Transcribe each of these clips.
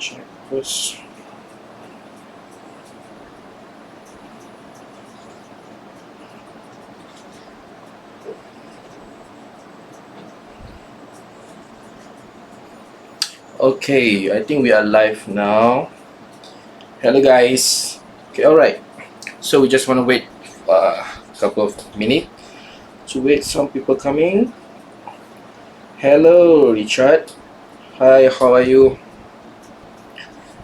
check first. Okay, I think we are live now. Hello guys. Okay, alright. So we just want to wait a couple of minutes to wait some people coming. Hello Richard. Hi, how are you?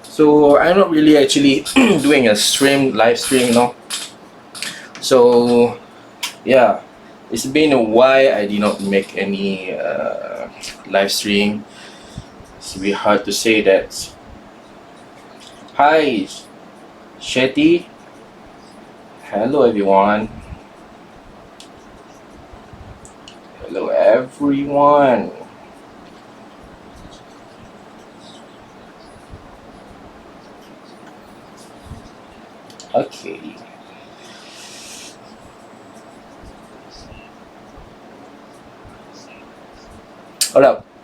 So I'm not really actually doing a live stream, So yeah, it's been a while I did not make any live stream. It's really hard to say that. Hi, Shetty. Hello everyone. Hello everyone. Okay.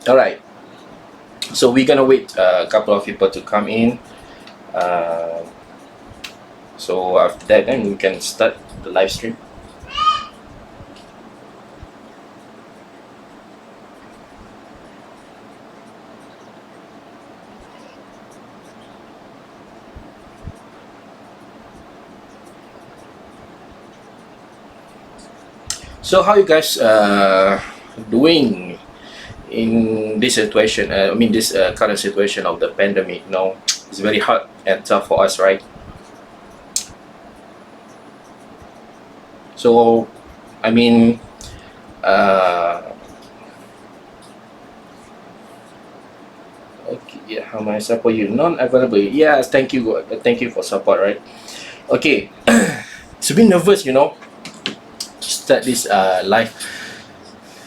Alright. So we're gonna wait a couple of people to come in. So after that, then we can start the live stream. So how you guys doing in this situation? This current situation of the pandemic. It's very hard and tough for us, right? So, okay, yeah, how may I support you? Non-available. Yes, thank you. Thank you for support, right? Okay, it's a bit nervous, to start this live.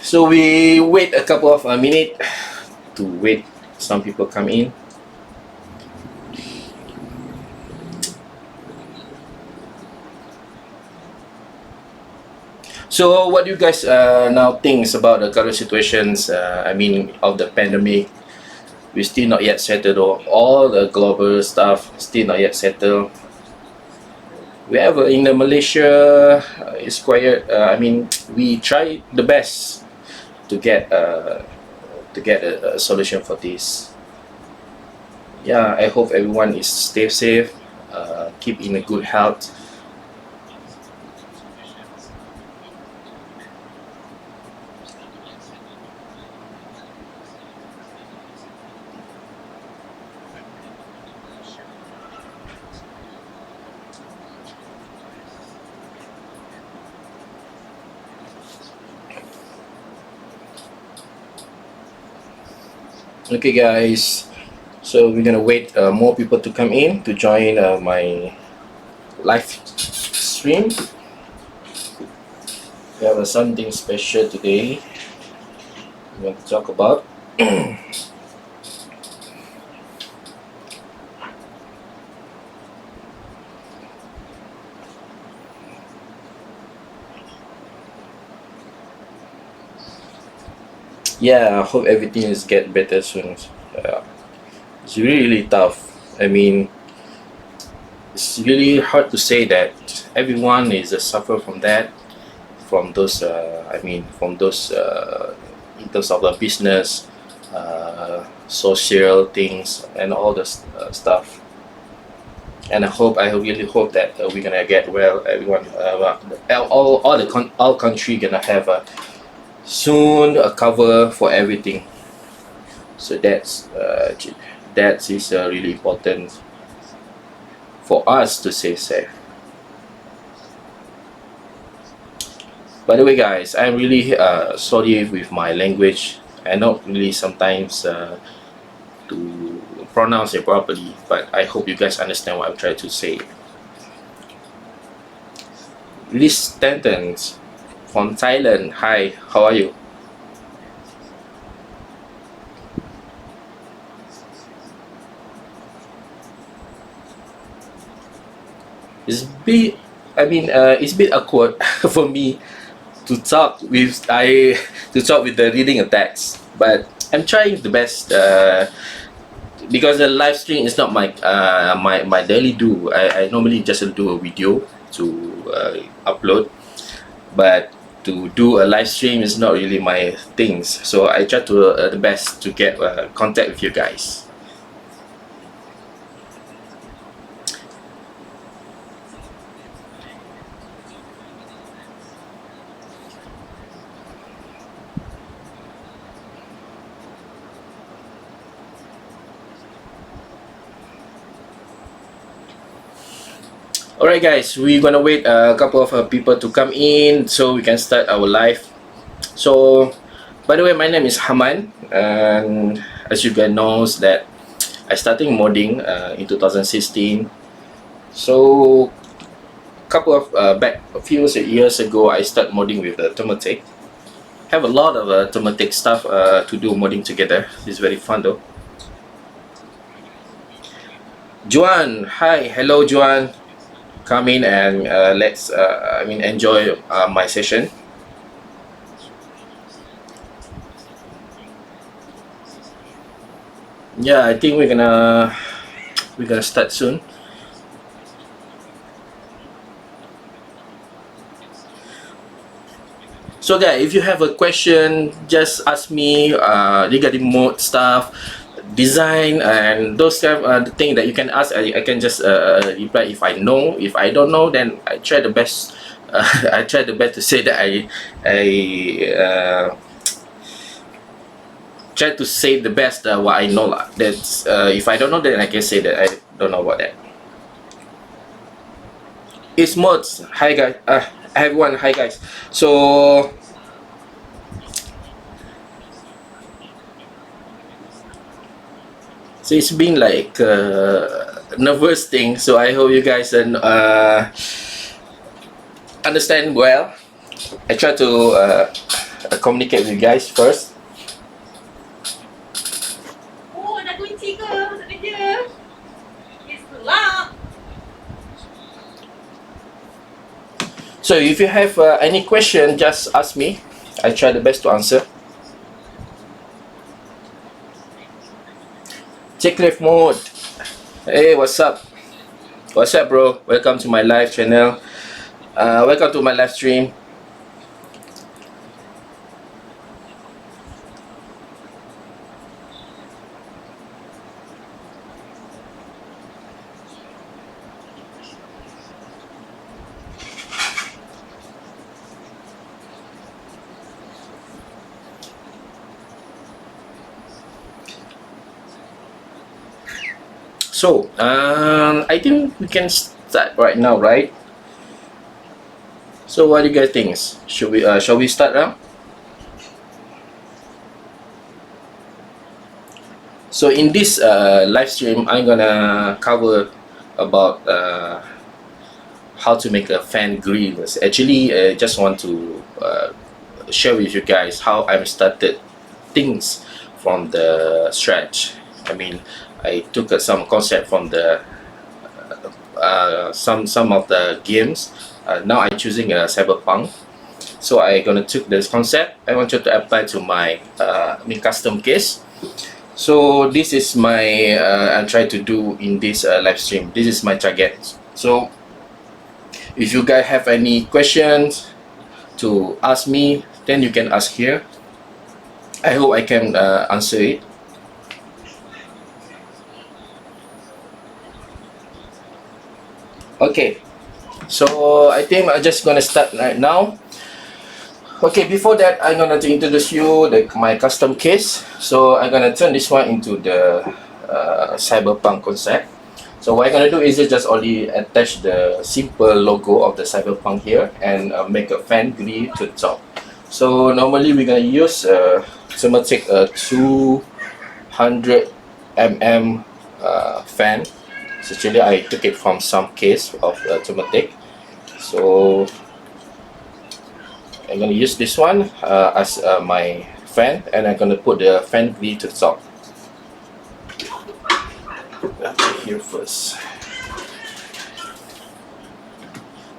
So we wait a couple of minutes to wait some people come in. So what do you guys now think about the current situations, of the pandemic? We still not yet settled, all the global stuff still not yet settled. We have in Malaysia, it's quiet. We try the best to get a solution for this. Yeah, I hope everyone is stay safe, keep in a good health. Okay guys, so we're gonna wait more people to come in to join my live stream. We have something special today we want to talk about. Yeah, I hope everything is get better soon. It's really tough. It's really hard to say that everyone is suffer from that, from those. In terms of the business, social things, and all this stuff. And I really hope that we're gonna get well. Everyone, all country gonna have soon a cover for everything. So that is really important for us to stay safe. By the way guys, I'm really sorry with my language. I not really sometimes to pronounce it properly, but I hope you guys understand what I'm trying to say. Liz Stanton from Thailand. Hi, how are you? It's a bit awkward for me to talk with the reading a text, but I'm trying the best because the live stream is not my daily do. I normally just do a video to upload, but to do a live stream is not really my things. So I try to the best to get contact with you guys. Alright guys, we're gonna wait a couple of people to come in so we can start our live. So, by the way, my name is Hamman, and as you guys knows that I started modding in 2016. So, a few years ago, I started modding with the Thermaltake. Have a lot of Thermaltake stuff to do modding together. It's very fun though. Juan, hi, hello Juan. Come in and let's enjoy my session. Yeah, I think we're gonna start soon. So guys, if you have a question, just ask me regarding mod stuff, design, and those kind of the thing that you can ask. I can just reply if I know. If I don't know, then I try the best. I try the best to say that I try to say the best what I know lah. That's if I don't know, then I can say that I don't know about that. It's mods. Hi guys. Everyone, hi guys. So it's been like nervous thing. So I hope you guys understand well. I try to communicate with you guys first. Oh, dah kunci ke? Masuk kerja. Yes, gelap. So if you have any question, just ask me. I try the best to answer. Check live mode. Hey, what's up? What's up, bro? Welcome to my live channel. Welcome to my live stream. So, I think we can start right now, right? So, what do you guys think? Shall we start now? So, in this live stream, I'm gonna cover about how to make a fan grill. Actually, I just want to share with you guys how I started things from the scratch. I mean, I took some concept from the some of the games. Now I'm choosing Cyberpunk. So I gonna took this concept. I want you to apply to my custom case. So this is my I try to do in this live stream. This is my target. So if you guys have any questions to ask me, then you can ask here. I hope I can answer it. Okay, so I think I'm just gonna start right now. Okay, before that, I'm gonna introduce you my custom case. So I'm gonna turn this one into the Cyberpunk concept. So what I'm gonna do is just only attach the simple logo of the Cyberpunk here and make a fan grill to the top. So normally we're gonna use Thermaltake 200 mm fan. So actually I took it from some case of Thermaltake. So I'm gonna use this one as my fan, and I'm gonna put the fan grill to the top. Here first.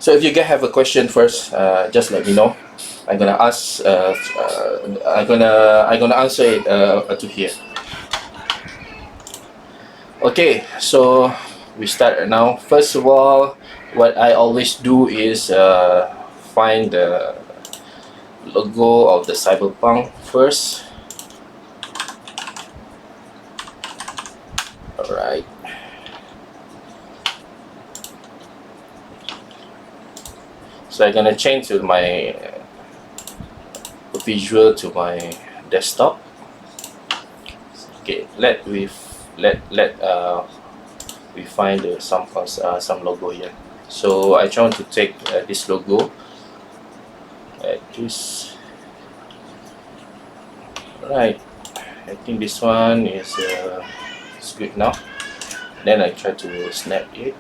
So if you guys have a question first, just let me know. I'm gonna ask. I'm gonna answer it to here. Okay, so we start now. First of all, what I always do is find the logo of the Cyberpunk first. Alright. So I'm gonna change to my visual to my desktop. Okay, we find some logo here. So I try to take this logo at this. Right, I think this one is good now. Then I try to snap it.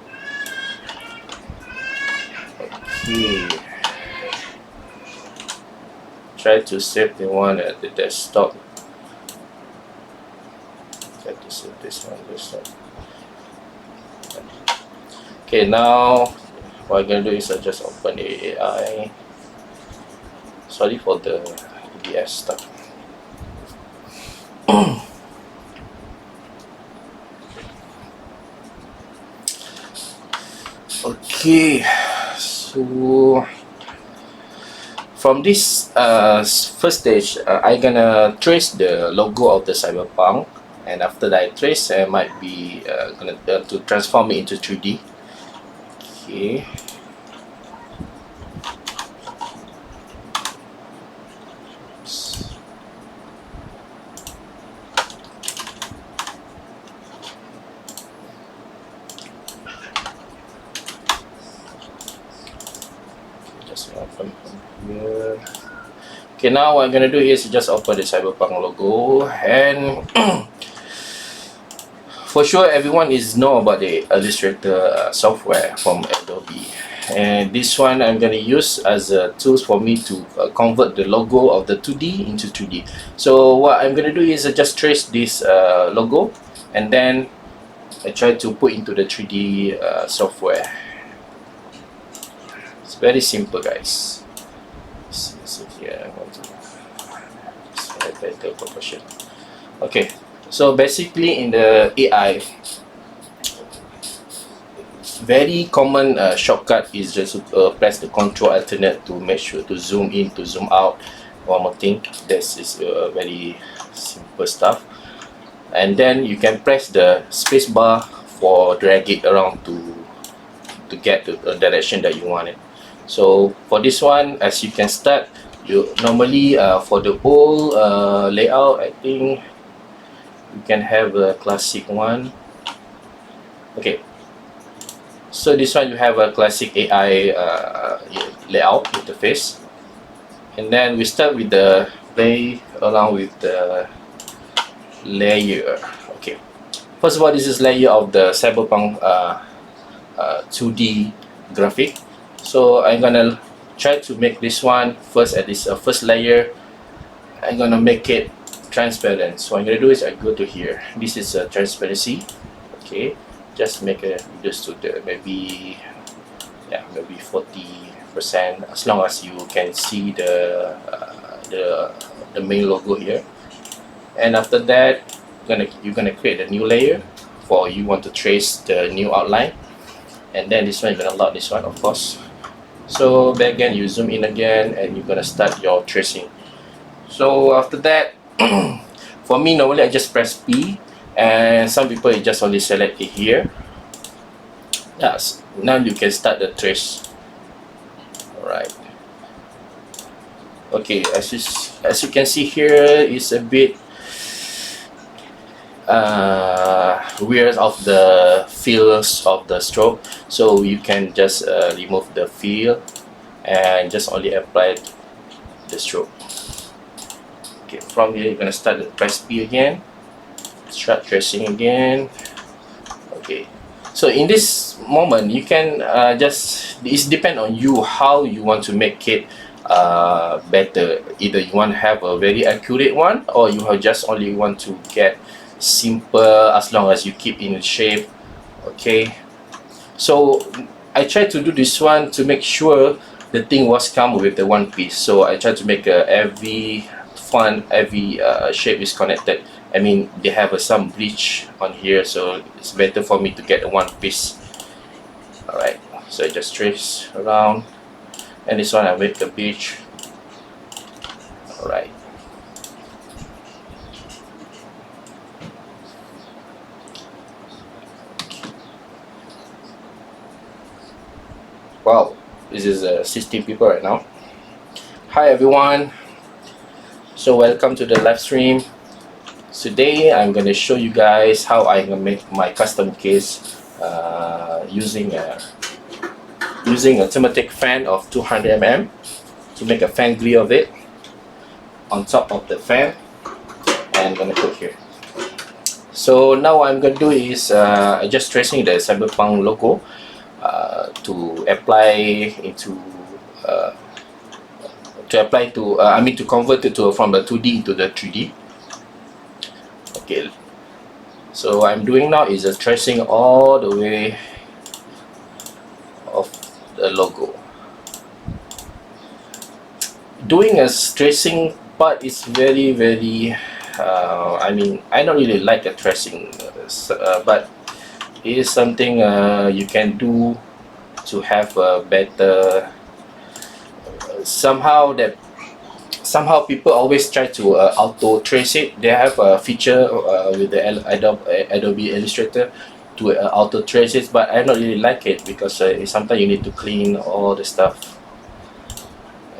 Okay, try to save the one at the desktop. Try to save this one desktop. Okay, now what I'm gonna do is I just open the AI. Sorry for the EBS stuff. Okay, so from this first stage, I'm gonna trace the logo of the Cyberpunk, and after that I trace, I might be gonna to transform it into 3D. Okay. Just open from here. Okay, now what I'm gonna do is just open the Cyberpunk logo, and for sure everyone is know about the Illustrator software from Adobe, and this one I'm gonna use as a tools for me to convert the logo of the 2D into 3D. So what I'm gonna do is just trace this logo, and then I try to put into the 3D software. It's very simple, guys. So here I want to just better proportion. Okay, so basically in the AI, very common shortcut is just press the Control Alternate to make sure to zoom in, to zoom out. One more thing, this is very simple stuff. And then you can press the space bar for drag it around to get to the direction that you want it. So for this one, as you can start, you normally for the whole layout, I think you can have a classic one. Okay, so this one you have a classic AI layout interface, and then we start with the play along with the layer. Okay, first of all, this is layer of the Cyberpunk 2D graphic. So I'm gonna try to make this one first at this first layer. I'm gonna make it transparent. So what I'm gonna do is I go to here. This is a transparency. Okay, just make a reduce to the maybe 40%, as long as you can see the main logo here. And after that, you're gonna create a new layer for you want to trace the new outline. And then this one you're gonna load this one, of course. So back again, you zoom in again, and you're gonna start your tracing. So after that, for me normally I just press P, and some people you just only select it here. Yes, now you can start the trace. Alright. Okay, as you can see here, it's a bit weird of the feels of the stroke, so you can just remove the feel and just only apply the stroke. Okay, from here you're gonna start the press P again, start tracing again. Okay, so in this moment you can it's depend on you how you want to make it better. Either you want to have a very accurate one, or you have just only want to get simple, as long as you keep in shape. Okay, so I try to do this one to make sure the thing was come with the one piece. So I try to make every font, every shape is connected I mean, they have some bleach on here, so it's better for me to get one piece. Alright, so I just trace around, and this one I make the bleach. Alright. Wow, this is 16 people right now. Hi everyone. So welcome to the live stream. Today I'm going to show you guys how I can make my custom case using a thematic fan of 200 mm to make a fan grille of it on top of the fan, and I'm going to put here. So now what I'm going to do is just tracing the Cyberpunk logo to apply into to convert it from the 2D into the 3D. Okay, so what I'm doing now is tracing all the way of the logo. Doing a tracing part is very I don't really like a tracing, but it is something you can do to have a better somehow people always try to auto trace it. They have a feature with the Adobe Illustrator to auto trace it, but I don't really like it because sometimes you need to clean all the stuff.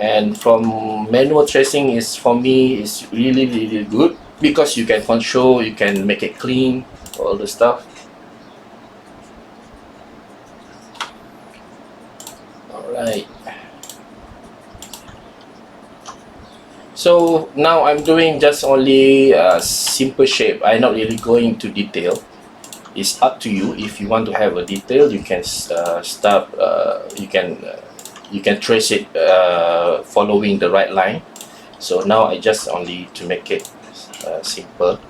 And from manual tracing is, for me, is really good because you can control, you can make it clean, all the stuff. Alright. So now I'm doing just only a simple shape. I'm not really going to detail. It's up to you. If you want to have a detail, you can you can trace it following the right line. So now I just only to make it simple,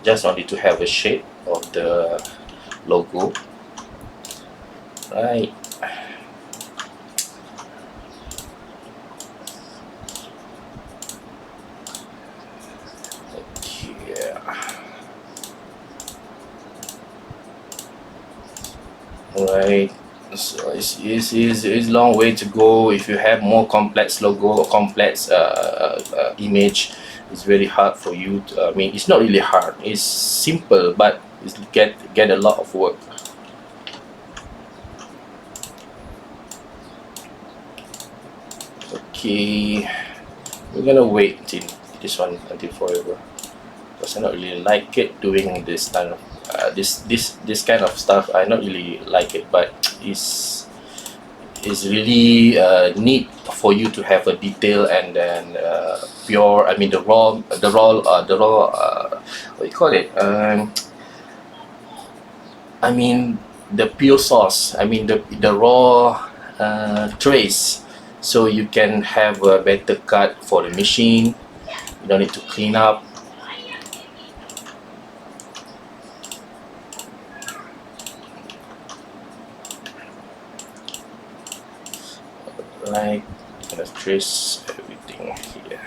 just only to have a shape of the logo, right? Right, so it's a long way to go. If you have more complex logo or complex image, it's very hard for you to, I mean, it's not really hard, it's simple, but it's get a lot of work. Okay, we're gonna wait until this one until forever because I don't really like it doing this kind of this kind of stuff. I don't really like it, but it's really neat for you to have a detail and then pure. I mean the raw what do you call it? I mean the pure source. I mean the raw trace, so you can have a better cut for the machine. You don't need to clean up. Right, gonna trace everything here.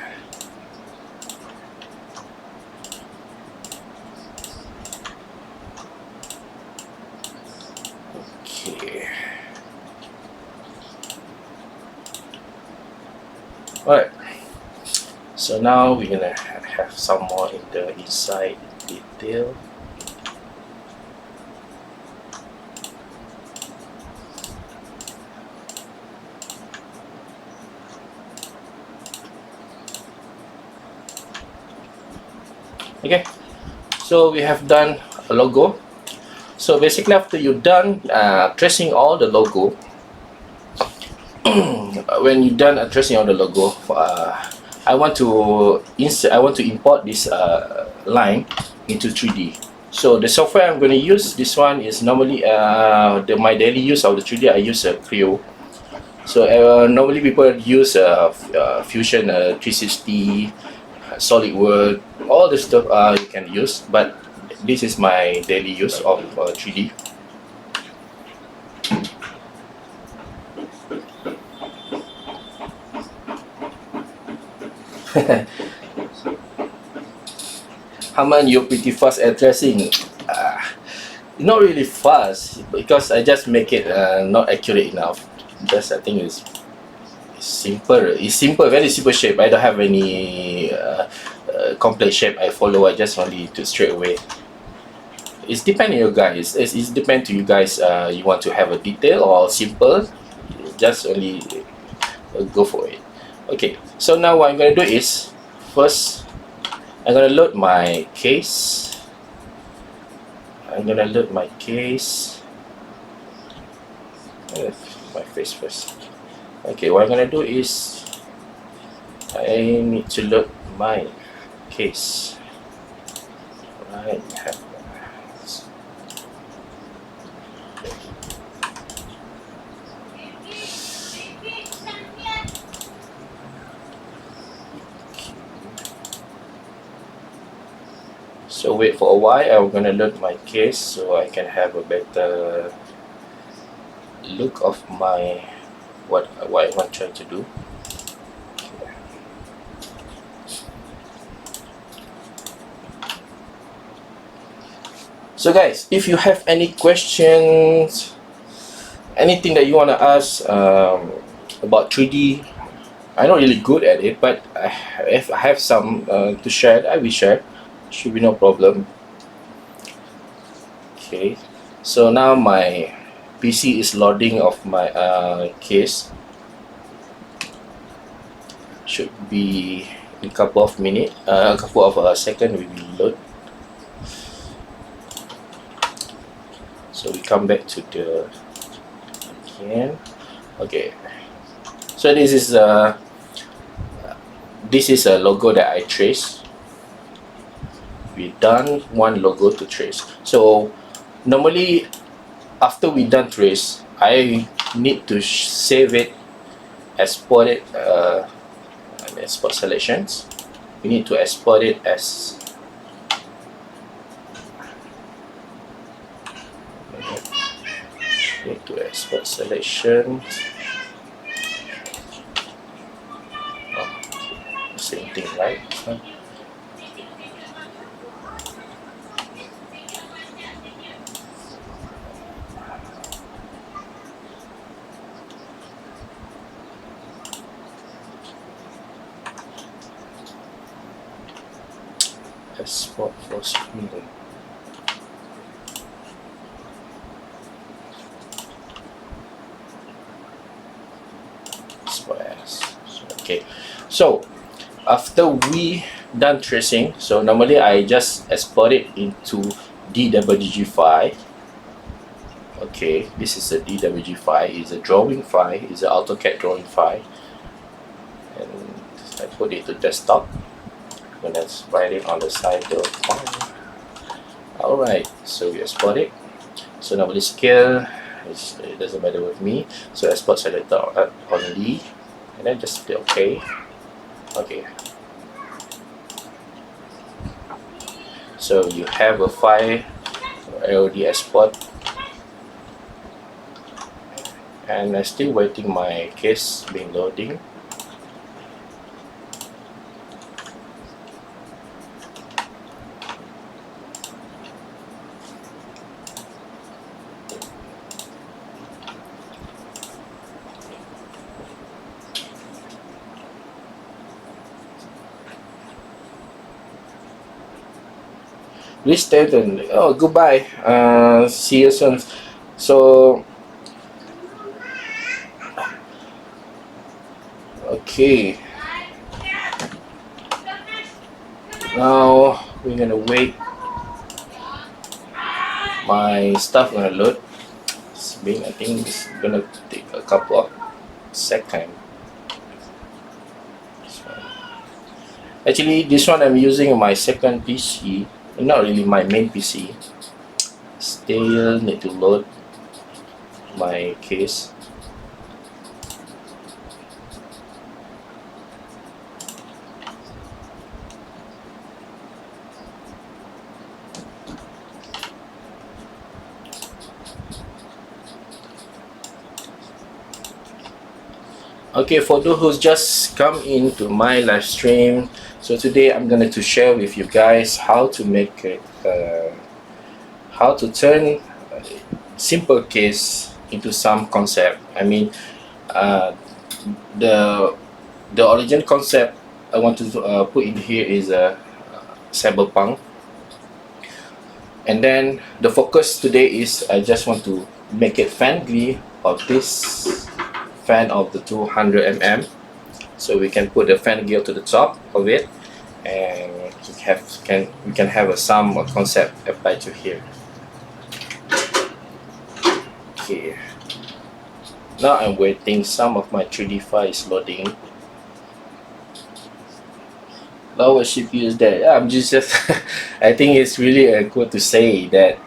Okay. Alright. So now we're gonna have some more in the inside detail. Okay, so we have done a logo. So basically after you're done tracing all the logo, when you're done tracing all the logo, I want to import this line into 3D. So the software I'm going to use, this one is normally my daily use of the 3D. I use Creo. So normally people use Fusion 360, SolidWorks, all the stuff you can use, but this is my daily use of 3D. Hamman, you're pretty fast at dressing. Not really fast because I just make it not accurate enough. Just I think it's simple. It's simple, very simple shape. I don't have any complex shape I follow. I just only do straight away. It's depending on you guys. It's depend to you guys. You want to have a detail or simple? Just only go for it. Okay. So now what I'm gonna do is first I'm gonna load my case. I'm gonna load my case. My face first. Okay, what I'm gonna do is I need to load my case. Right. So wait for a while. I'm gonna load my case so I can have a better look of my what I want to try to do. So guys, if you have any questions, anything that you want to ask about 3D, I'm not really good at it, but if I have some to share, I will share. Should be no problem. Okay, so now my PC is loading of my case. Should be in a couple of minutes, a couple of seconds we will load. So we come back to the again. Okay, so this is a logo that I trace. We done one logo to trace. So normally after we done trace, I need to save it, export it, export selections. We need to export it as need to export selection. Oh, same thing, right? Export for screen. Export as. Okay, so after we done tracing, so normally I just export it into DWG file. Okay, this is a DWG file. It's a drawing file. It's an AutoCAD drawing file, and I put it to desktop. And let's write it on the side of alright, so we export it. So normally scale it doesn't matter with me, so export selector only, and then just click OK. Okay, so you have a file I already export, and I'm still waiting my case being loading. Please stay tuned. Oh, goodbye. See you soon. So, okay. Now we're gonna wait. My stuff gonna load. I think it's gonna take a couple of seconds. Actually, this one I'm using my second PC. Not really my main PC. Still need to load my case. Okay, for those who's just come into my live stream, So today I'm going to share with you guys how to make it, how to turn a simple case into some concept. I mean, the the original concept I want to put in here is Cyberpunk, and then the focus today is I just want to make it friendly of this fan of the 200 mm, so we can put the fan gear to the top of it, and we can have some concept applied to here. Okay, now I'm waiting some of my 3D file is loading. Lower CPU is there. Yeah, I'm just I think it's really good to say that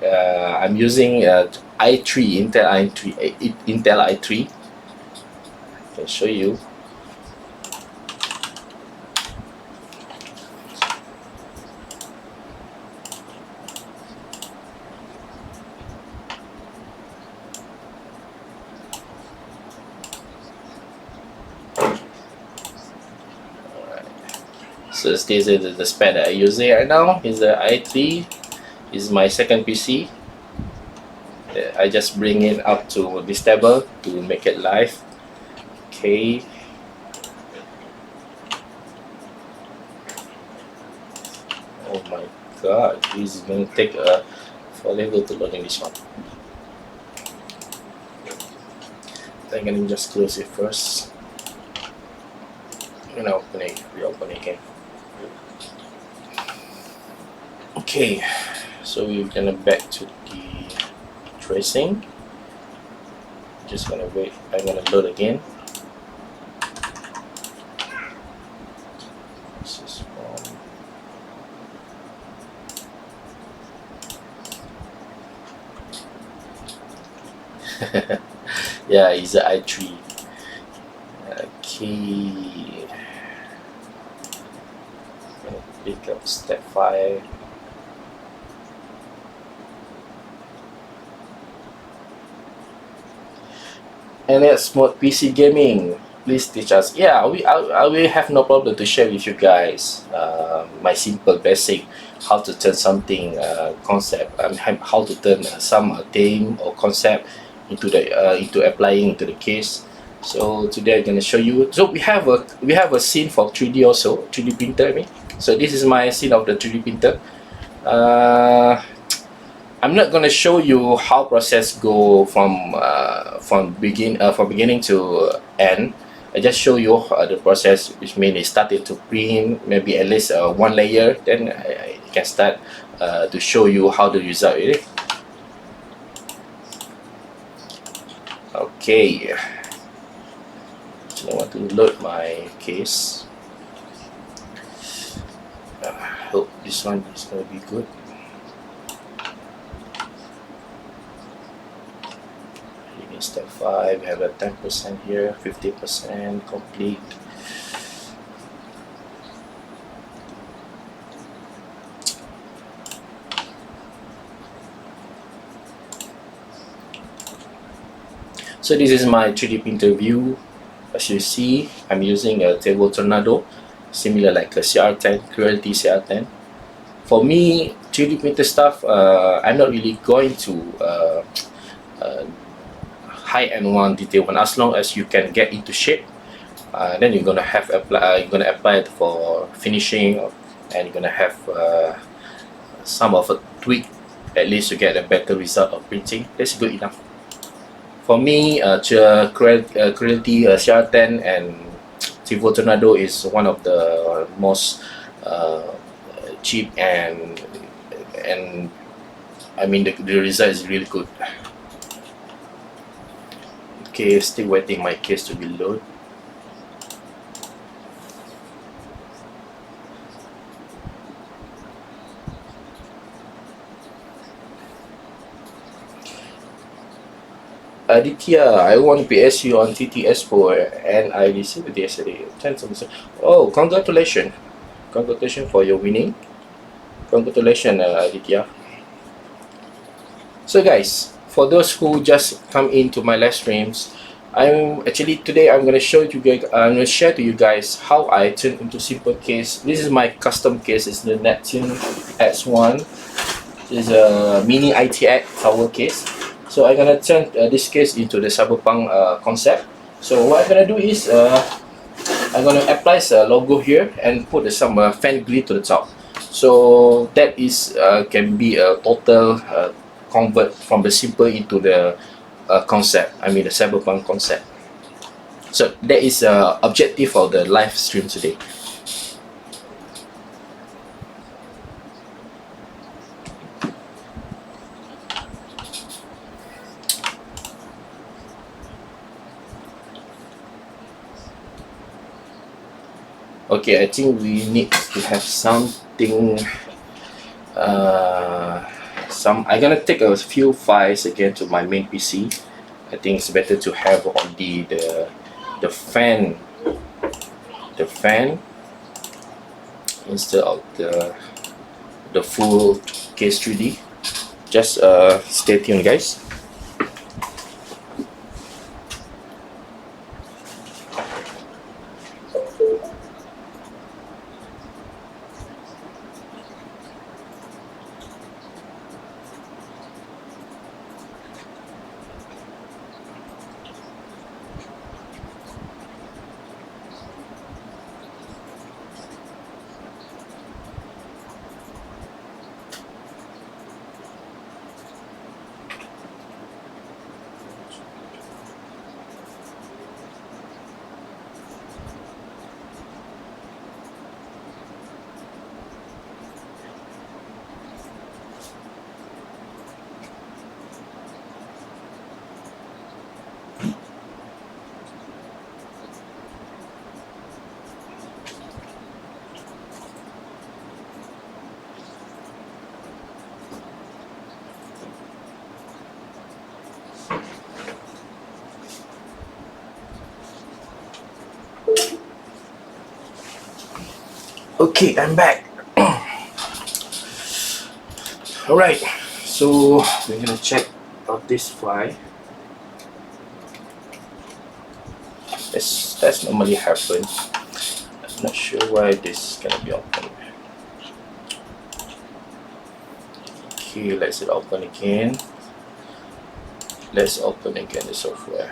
I'm using i3 Intel i3. I can show you. So this is the spec that I'm using right now. Is the i3. Is my second PC. I just bring it up to this table to make it live. Okay. Oh my god, this is going to take a forever to loading this one. I'm going to just close it first. And open it, reopen it again. Okay, so we're gonna back to the tracing. Just gonna wait. I'm gonna load again. This is from yeah, it's an i3. Okay, gonna pick up step 5. And that's Smart PC Gaming. Please teach us. Yeah, I will have no problem to share with you guys my simple basic how to turn something concept and how to turn some theme or concept into applying into the case. So today I'm gonna show you. So we have a scene for 3D also, 3D printer. I mean, so this is my scene of the 3D printer. I'm not gonna show you how process go from beginning to end. I just show you the process, which means it started to print maybe at least one layer. Then I can start to show you how the result is. Okay, so I want to load my case. I hope this one is gonna be good. Step 5, we have a 10% here, 50% complete. So this is my 3D printer view. As you see, I'm using a table tornado, similar like a CR10, Cruelty CR10. For me, 3D printer stuff, I'm not really going to high-end one, detail one. As long as you can get into shape, then you're gonna apply it for finishing, and you're gonna have some of a tweak, at least to get a better result of printing. That's good enough. For me, Cruelty CR10 and Tivo Tornado is one of the most cheap, and I mean the result is really good. Okay, still waiting my case to be loaded. Aditya, I won PSU on TTS Pro and I received it yesterday. Oh, congratulations! Congratulations for your winning. Congratulations, Aditya. So guys, for those who just come into my live streams, Today I'm gonna show you guys. I'm gonna share to you guys how I turn into simple case. This is my custom case. It's the Neptune X1. This is a mini ITX tower case. So I'm gonna turn this case into the Cyberpunk concept. So what I'm gonna do is I'm gonna apply a logo here and put some fan grid to the top. So that is can be a total convert from the simple into the concept. I mean the Cyberpunk concept. So that is objective of the live stream today. Okay, I think we need to have something. I'm gonna take a few files again to my main PC. I think it's better to have on the fan instead of the full case 3D. Just stay tuned, guys. Okay, I'm back. Alright, so we're gonna check out this file. That's normally happen. I'm not sure why this is gonna be open. Okay, let's open again. Let's open again the software.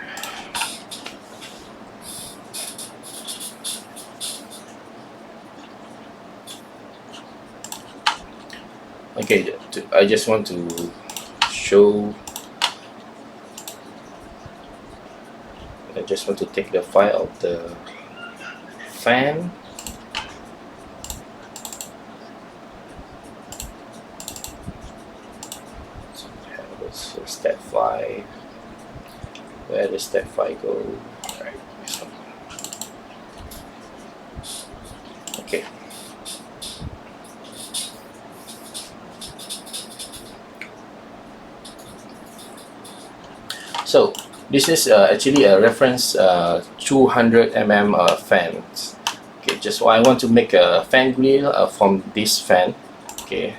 Okay, I just want to show. I just want to take the file of the fan. So step 5. Where does step 5 go? Right. Okay. So this is actually a reference 200 mm fans. Okay, just I want to make a fan grill from this fan. Okay,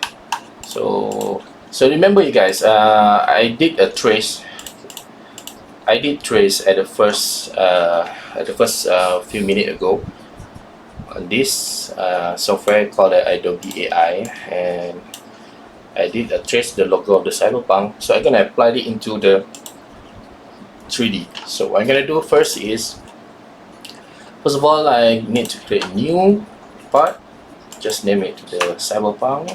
so remember, you guys, I did trace at the first few minutes ago on this software called Adobe AI, and I did trace the logo of the Cyberpunk. So I'm gonna apply it into the 3D. So what I'm gonna do first is, first of all, I need to create a new part. Just name it the Cyberpunk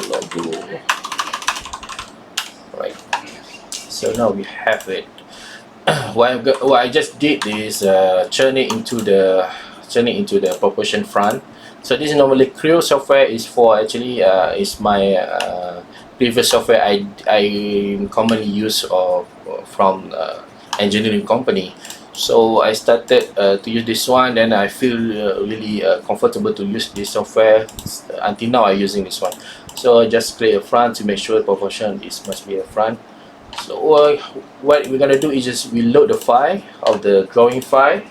logo. Right. So now we have it. What I just did is turn it into the proportion front. So this is normally Creo software is for actually is my previous software I commonly use from engineering company. So I started to use this one, then I feel really comfortable to use this software. Until now I'm using this one. So I just create a front to make sure the proportion must be a front. So what we're gonna do is just we load the file of the drawing file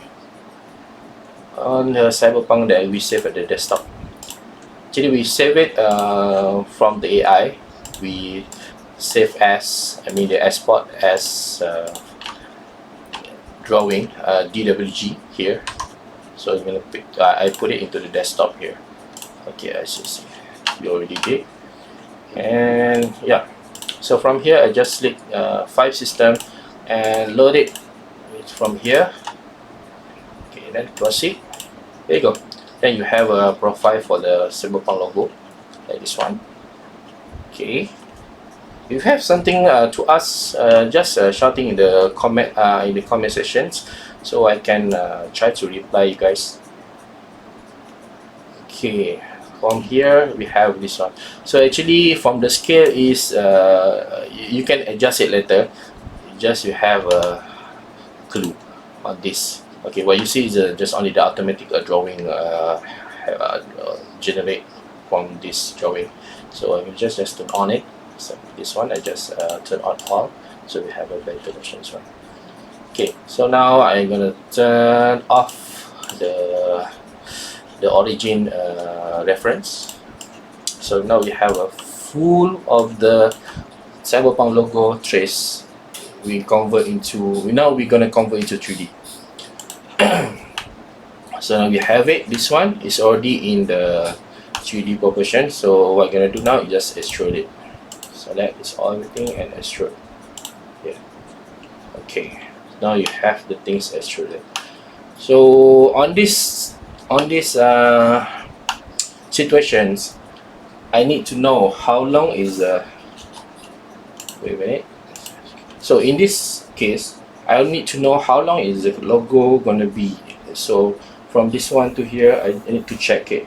on the Cyberpunk that we save at the desktop. Actually we save it from the AI. We save as, I mean the export as drawing DWG here. So I'm gonna pick, I put it into the desktop here. Okay, as you see, we already did. And yeah, so from here I just select file system and load it from here. Okay, then proceed. There you go. Then you have a profile for the Cyberpunk logo, like this one. Okay, if you have something to ask, just shouting in the comment sections, so I can try to reply you guys. Okay, from here we have this one. So actually from the scale is you can adjust it later. Just you have a clue on this. Okay, what you see is just only the automatic drawing generate from this drawing. So I will just turn on it. So this one I just turn on all, so we have a better version as well. Okay, so now I'm gonna turn off the origin reference. So now we have a full of the Cyberpunk logo trace. We're gonna convert into 3D. So now we have it. This one is already in the 3D proportion. So what we're gonna do now is just extrude it. Select this everything and extrude. Yeah. Okay. Now you have the things extruded. So on this situations, I need to know how long is wait a minute. So in this case, I need to know how long is the logo gonna be. So from this one to here, I need to check it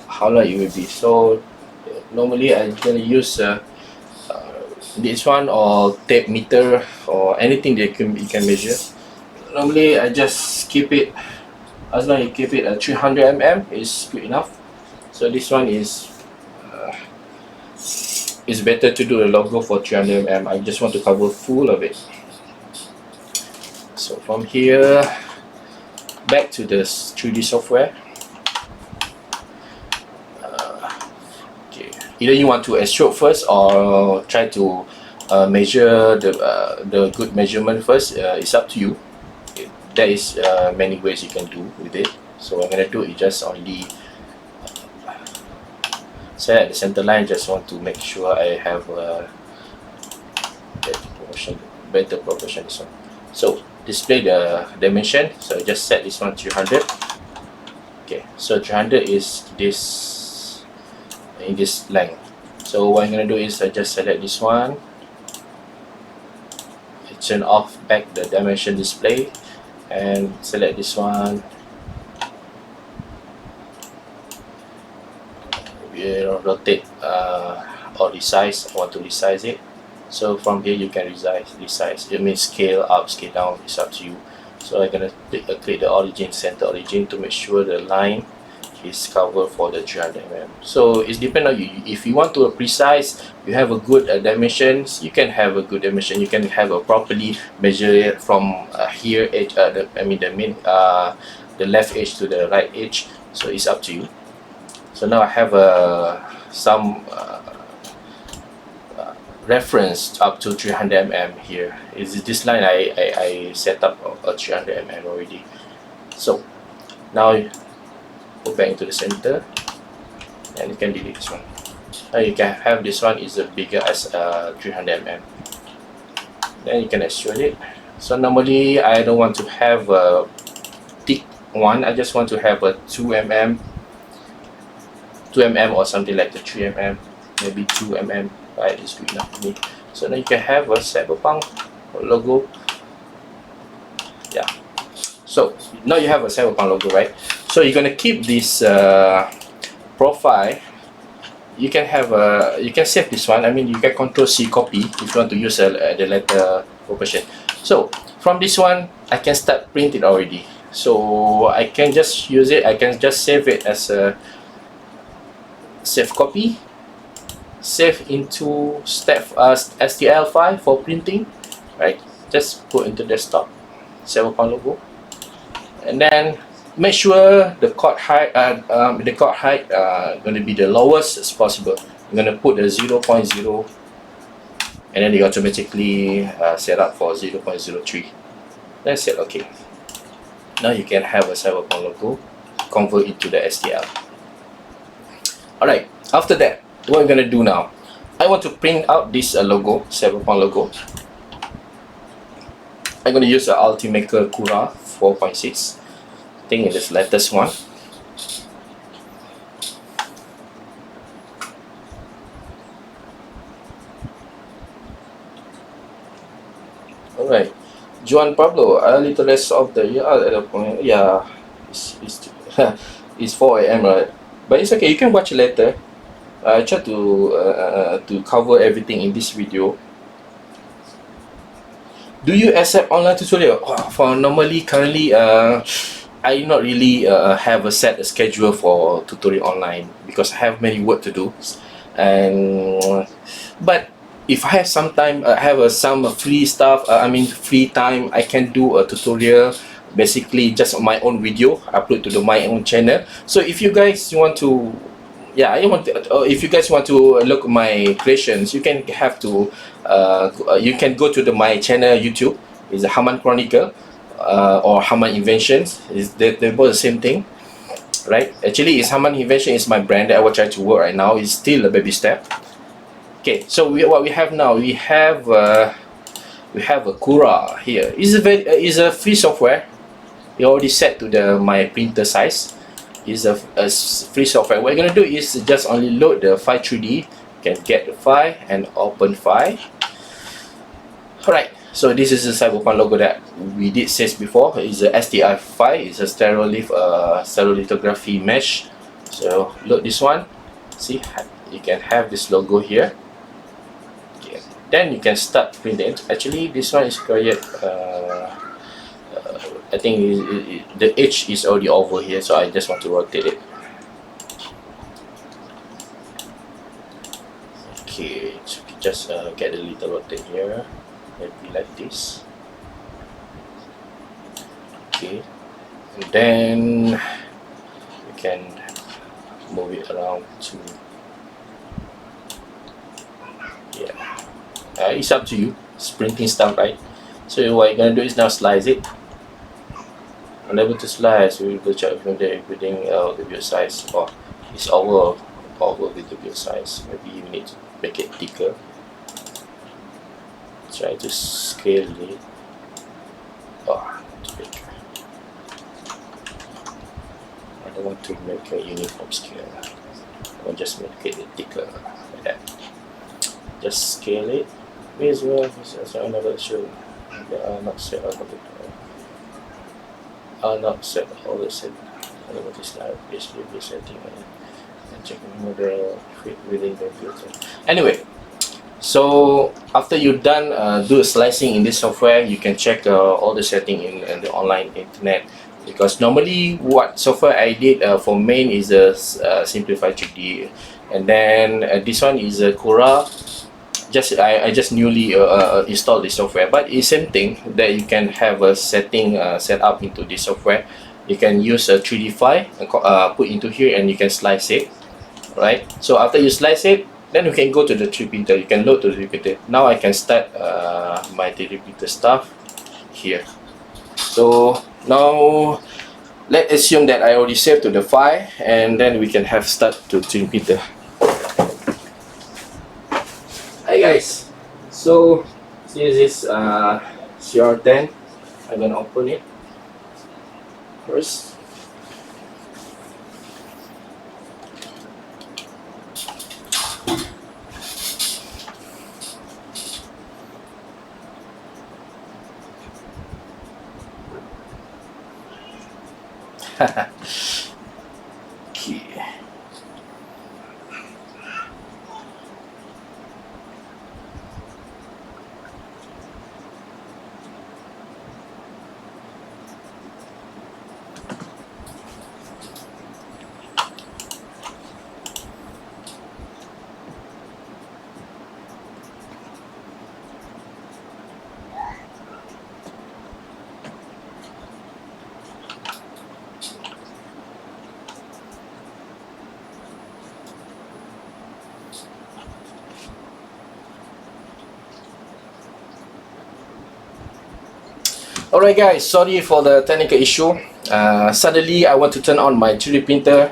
how long it will be. So normally I'm gonna use this one or tape meter or anything that you can measure. Normally I just keep it, as long as you keep it at 300 mm is good enough. So this one is it's better to do a logo for 300 mm. I just want to cover full of it. So from here back to the 3D software. Okay, either you want to extrude first or try to measure the good measurement first. It's up to you. There is many ways you can do with it. So what I'm gonna do is just only set at the center line. Just want to make sure I have better proportion this one. So display the dimension, so I just set this one 300. Okay, so 300 is this in this length. So what I'm gonna do is I just select this one, I turn off back the dimension display and select this one. We'll rotate or resize. I want to resize it. So from here you can resize. It means scale up, scale down. It's up to you. So I'm gonna click the origin, center origin, to make sure the line is covered for the 300 mm. So it's depend on you. If you want to precise, you have a good dimensions. You can have a good dimension. You can have a properly measure it from here edge. The left edge to the right edge. So it's up to you. So now I have some reference up to 300 mm here. Is this line I set up a 300 mm already. So now go back into the center and you can delete this one. Now you can have this one is bigger as 300 mm. Then you can extrude it. So normally I don't want to have a thick one. I just want to have a 2 mm or something like the 3 mm, maybe 2 mm. Right, is good enough for me. So now you can have a Cyberpunk logo. Yeah. So now you have a Cyberpunk logo, right? So you're gonna keep this profile. You can have you can save this one. I mean, you can Ctrl+C copy if you want to use the letter proportion. So from this one, I can start printing already. So I can just use it. I can just save it as a save copy. Save into STL file for printing, right? Just put into desktop, Cyberpunk logo, and then make sure the chord height going to be the lowest as possible. I'm going to put the 0.0 and then you automatically set up for 0.03. That's it. Okay, now you can have a Cyberpunk logo, convert it to the STL. Alright, after that, what we're gonna do now, I want to print out this logo, Cyberpunk logo. I'm gonna use the Ultimaker Cura 4.6. I think it is the latest one. Alright, Juan Pablo, a little less of the year at the point. Yeah, it's 4 a.m. right? But it's okay. You can watch later. I try to cover everything in this video. Do you accept online tutorial? For normally, currently, I not really have a set schedule for tutorial online because I have many work to do, and but if I have some time, have some free stuff. I mean free time, I can do a tutorial. Basically, just my own video upload to my own channel. So if you guys want to, yeah, I want to, if you guys want to look my creations, you can have to you can go to my channel YouTube. It's a Hamman Chronicle or Hamman Inventions. They're both the same thing, right? Actually, it's Hamman Invention is my brand that I will try to work right now. It's still a baby step. Okay, so what we have now, we have a Cura here. It's a free software. We already set to my printer size. Is a free software. What you're gonna do is just only load the file 3D, can get the file and open file. Alright, so this is the Cyberpunk logo that we did say before. It's a STI file. It's a stereolithography mesh. So load this one. See, you can have this logo here. Okay. Then you can start printing. Actually, this one is quite I think the edge is already over here, so I just want to rotate it. Okay, so just get a little rotate here, maybe like this. Okay, and then you can move it around to, yeah, it's up to you. It's printing stuff, right? So what you're gonna do is now slice it. Unable to slice, we will go check from there everything the build size, or it's over with the build size. Maybe you need to make it thicker. Try to scale it. Too big. I don't want to make a uniform scale. I will just make it thicker like that. Just scale it. May as well. As I never show. They are not set up. Not set all the set. I don't know what is that. Basically, the setting and checking whether fit within the filter. Anyway, so after you're done do slicing in this software, you can check all the setting in the online internet. Because normally, what software I did for main is a simplified 3D, and then this one is a Cura. I just newly installed this software, but it's same thing that you can have a setting set up into this software. You can use a 3D file and put into here, and you can slice it, right? So after you slice it, then you can go to the 3D printer. You can load to the 3D printer. Now I can start my 3D printer stuff here. So now let's assume that I already saved to the file, and then we can have start to 3D printer. Hi guys, so this is CR10. I'm gonna open it first. Okay. Alright guys, sorry for the technical issue. Suddenly I want to turn on my 3D printer.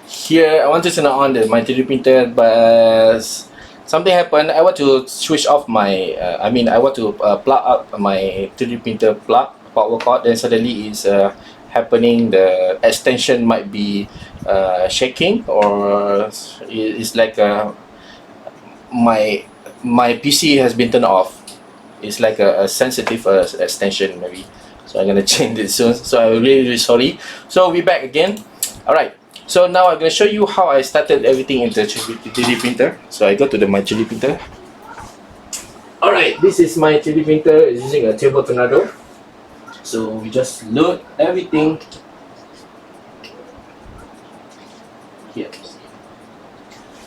Here I want to turn on my 3D printer, but something happened. I want to switch off my I want to plug up my 3D printer plug power cord. Then suddenly it's happening. The extension might be shaking, or it's like my PC has been turned off. It's like a sensitive extension maybe, so I'm gonna change it soon. So I'm really sorry. So we're back again. Alright, so now I'm gonna show you how I started everything into 3D printer. So I go to my 3D printer. Alright, this is my 3D printer. It's using a Turbo Tornado. So we just load everything here.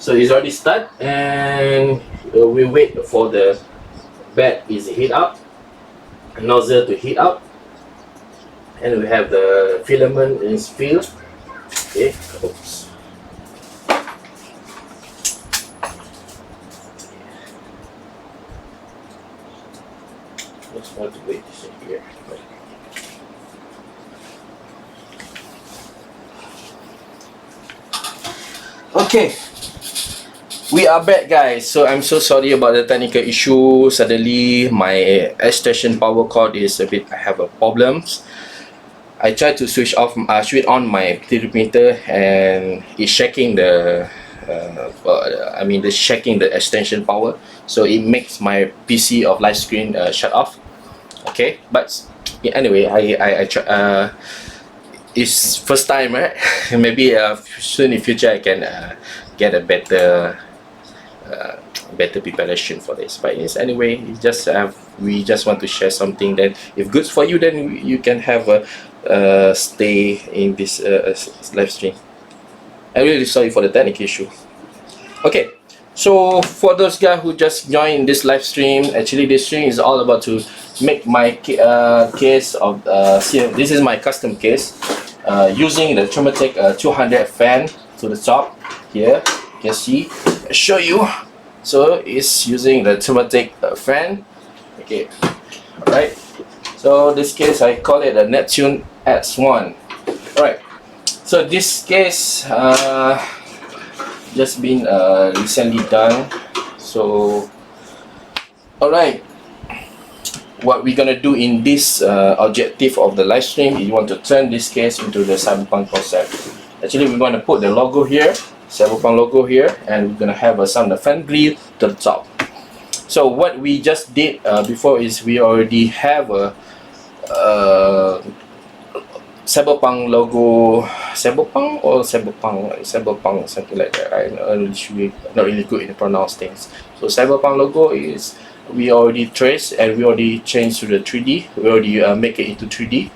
So it's already started, and we wait for the bed is heat up, nozzle to heat up, and we have the filament is filled. Okay, oops. Just want to wait this here. Okay, we are back guys. So I'm so sorry about the technical issue. Suddenly my extension power cord is a bit, I have a problems. I tried to switch on my 3D printer, and it's shaking the shaking the extension power, so it makes my PC of live screen shut off. Okay, but anyway, I try, it's first time, right? Maybe soon in future I can get a better preparation for this. But anyway, it's just we just want to share something that if good for you, then you can have a stay in this live stream. I'm really sorry for the technical issue. Okay, so for those guys who just joined this live stream, actually this stream is all about to make my case of this is my custom case using the Thermaltake 200 fan to the top. Here you can see, I'll show you. So it's using the Thermaltake fan. Okay, alright, so this case I call it a Neptune S1. Alright, so this case just been recently done. So alright, what we're gonna do in this objective of the live stream is you want to turn this case into the Cyberpunk concept. Actually, we're going to put the logo here, Cyberpunk logo here, and we're going to have some fan grill to the top. So what we just did before is we already have a Cyberpunk logo, Cyberpunk, something like that. I'm not really good in pronounce things. So Cyberpunk logo is, we already traced and we already changed to the 3D. We already make it into 3D.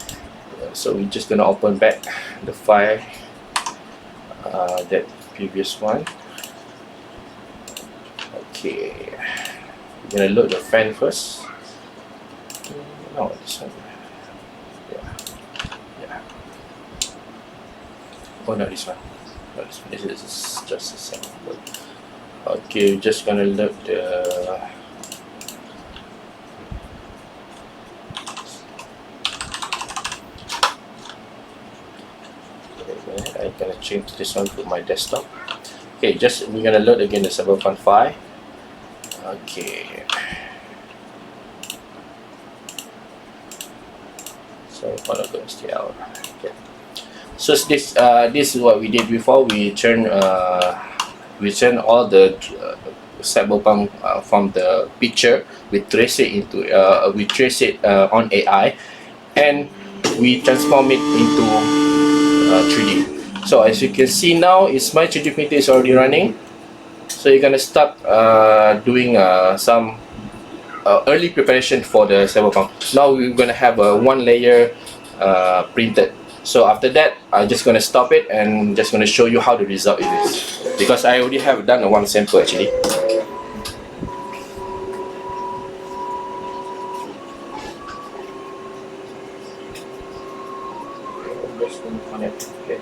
So we're just gonna open back the file, that previous one. Okay, we're gonna load the fan first. No, this one. Yeah. Oh, not this one. Not this one. This is just a sample. Okay, we're just gonna load the. I'm gonna change this one to my desktop. Okay, we're gonna load again the Cyberpunk 5. Okay. So Chronicle STL. Okay. So this is what we did before. We turn all the Cyberpunk from the picture. We trace it on AI, and we transform it into 3D. So as you can see now, my 3D printer is already running. So you're gonna start doing some early preparation for the Cyberpunk. Now we're gonna have a one layer printed. So after that, I'm just gonna stop it and just gonna show you how the result is, because I already have done one sample actually. Okay.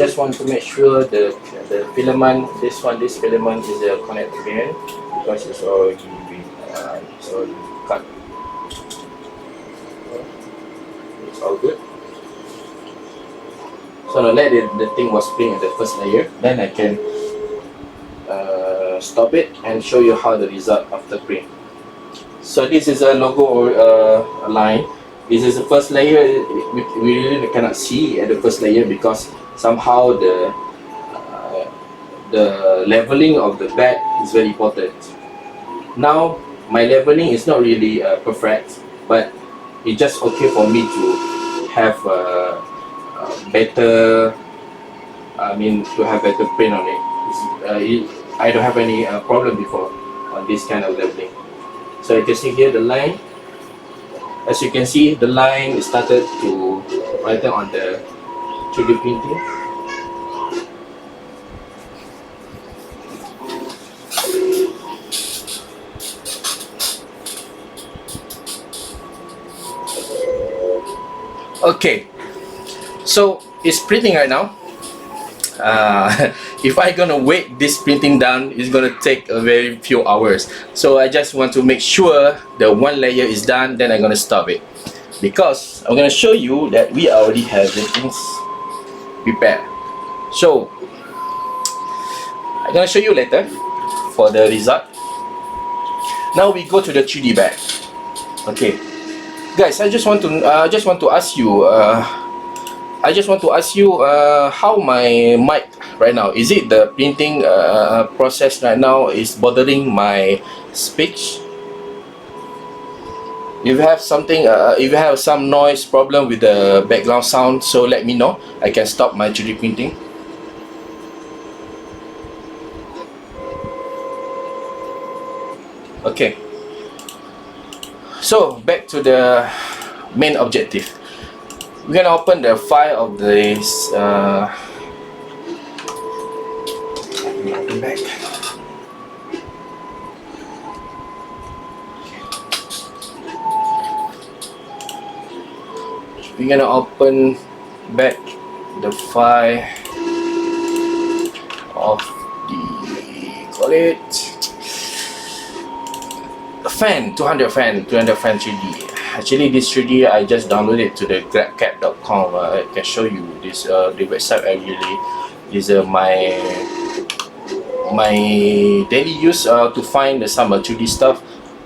just want to make sure the filament, this filament is connected again, because it's already cut. It's all good. So now let the thing was spring at the first layer, then I can stop it and show you how the result after print. So this is a logo or a line. This is the first layer. We really cannot see at the first layer because somehow the leveling of the bed is very important. Now my leveling is not really perfect, but it's just okay for me to have better. To have better print on it. I don't have any problem before on this kind of leveling. So you can see here the line. As you can see, the line started to brighten on the 3D printing. Okay, so it's printing right now. If I'm gonna wait this printing down, it's gonna take a very few hours. So I just want to make sure the one layer is done, then I'm gonna stop it, because I'm gonna show you that we already have the things prepared. So I'm gonna show you later for the result. Now we go to the 3D bag. Okay, guys, I just want to ask you. How my mic right now. Is it the printing process right now is bothering my speech? If you have something, if you have some noise problem with the background sound, so let me know. I can stop my 3D printing. Okay. So back to the main objective. We're gonna open the file of this. Open back. We're gonna open back the file of the fan 200 fan 3D. Actually, this 3D I just downloaded to the grabcat.com. I can show you this. The website I really is my daily use to find some 3D stuff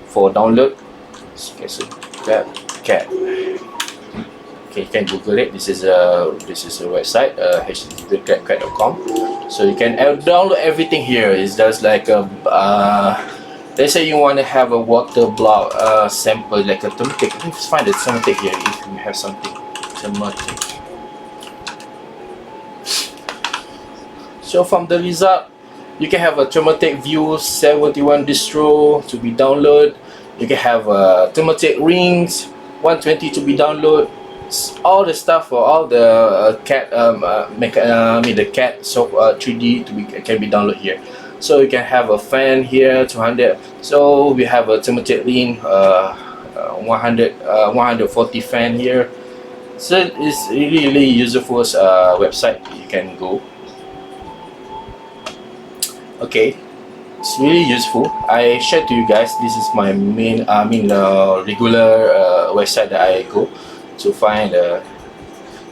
for download. So grabcat. Okay, you can Google it. This is a website, grabcat.com. So you can download everything here. It's just like a let's say you want to have a water block sample, like a thermotic. Let's find the thermotic here if you have something. Thermotic. So from the result, you can have a thermotic view 71 distro to be downloaded. You can have thermotic rings 120 to be downloaded. All the stuff for all the cat the cat so 3D can be downloaded here. So you can have a fan here 200. So we have a thermotic ring 140 fan here. So it's really useful website. You can go. Okay, it's really useful. I shared to you guys. This is my main regular website that I go to find.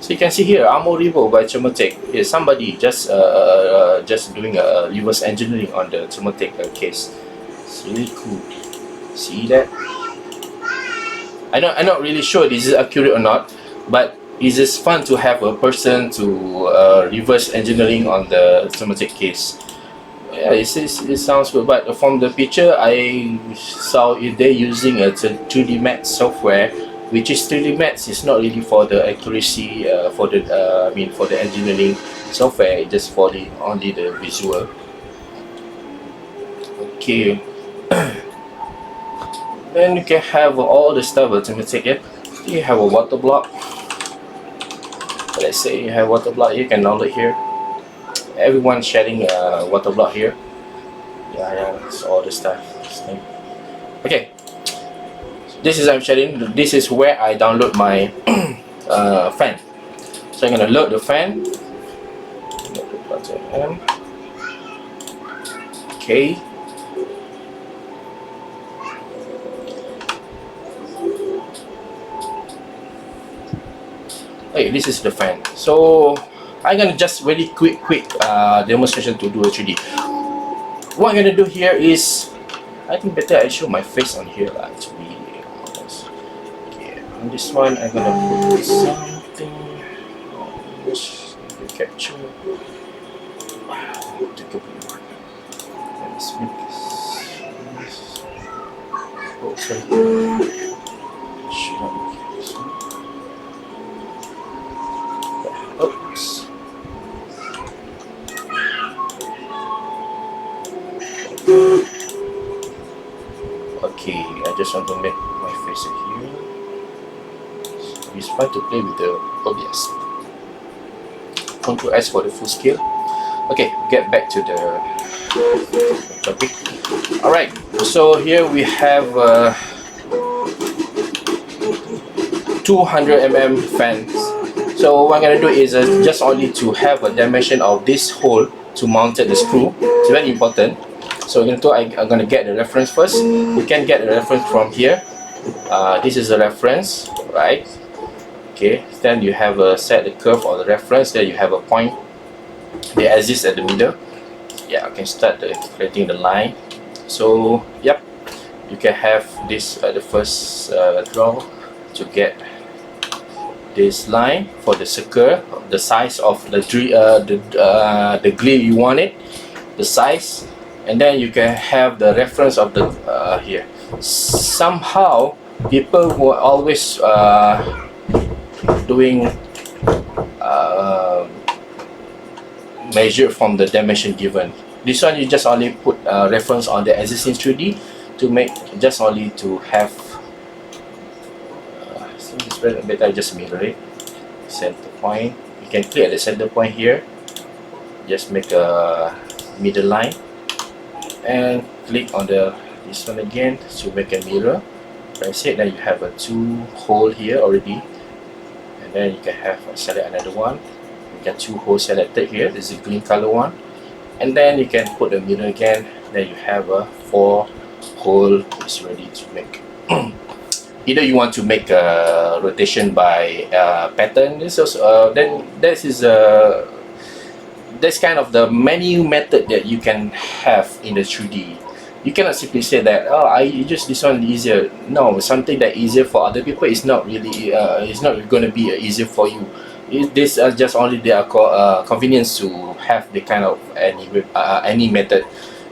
So you can see here, Armor Revo by Thermotic. Here's somebody just doing a reverse engineering on the Thermotic case. It's really cool. See that? I'm not really sure this is accurate or not, but it's just fun to have a person to reverse engineering on the Thermotic case. Yeah, it sounds good, but from the picture I saw they're using a 3D Max software, which is 3D Max is not really for the accuracy for the for the engineering software, just for only the visual. Okay. Then you can have all the stuff automatic. Yeah, you have a water block. Let's say you have water block, you can download here. Everyone sharing water block here. Yeah, it's all the stuff. Okay. This is I'm sharing. This is where I download my fan. So I'm gonna load the fan. M. Okay. Okay, this is the fan. So I'm gonna just really quick demonstration to do a 3D. What I'm gonna do here is, I think better I show my face on here lah, to be honest. Okay, on this one I'm gonna put something. Let's capture. Take a blue one. Let's make this. Oh, sorry. Should not make this one. Oops. Okay, I just want to make my face here. So it's fun to play with the OBS. Ctrl S for the full scale. Okay, get back to the topic. Alright, so here we have 200mm fans. So what I'm gonna do is just only to have a dimension of this hole to mount the screw. It's very important. So I'm gonna get the reference first. You can get the reference from here. This is the reference, right? Okay, then you have a set the curve or the reference. Then you have a point. They exist at the middle. Yeah, I can start creating the line. So yep, you can have this the first draw to get this line for the circle, the size of the glue you want it, the size, and then you can have the reference of the here. Somehow people were always doing measure from the dimension given. This one you just only put reference on the existing 3D to make just only to have so it's better I just mirror it. Center point, you can click at the center point here, just make a middle line and click on this one again to make a mirror. Press it, then you have a 2 hole here already, and then you can have select another one. You get 2 holes selected here. This is a green color one, and then you can put the mirror again. Then you have a 4 hole is ready to make. Either you want to make a rotation by pattern. This is then this is that's kind of the menu method that you can have in the 3D. You cannot simply say that, oh, I use this one easier. No, something that easier for other people is not really it's not going to be easier for you. This is just only their convenience to have the kind of any method,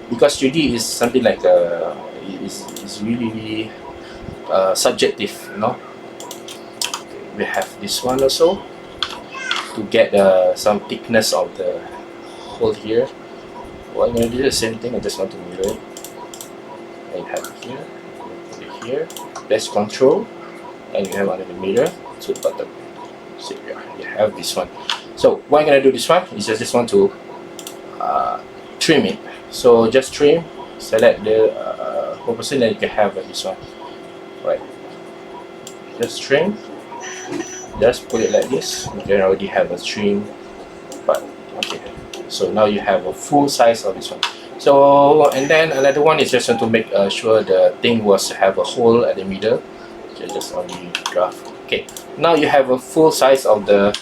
because 3D is something like is really subjective, you know. We have this one also to get some thickness of the hole here. Well, I'm going to do the same thing. I just want to mirror it. And you have it here, put it here, press control, and you have another mirror to the bottom. So you have this one. So what I'm going to do this one is just want to trim it. So just trim, select the whole person, and you can have this one. Right, just trim, just put it like this. You can already have a trim part. Okay, so now you have a full size of this one. So, and then another one is just to make sure the thing was have a hole at the middle. So just only draft. Okay, now you have a full size of the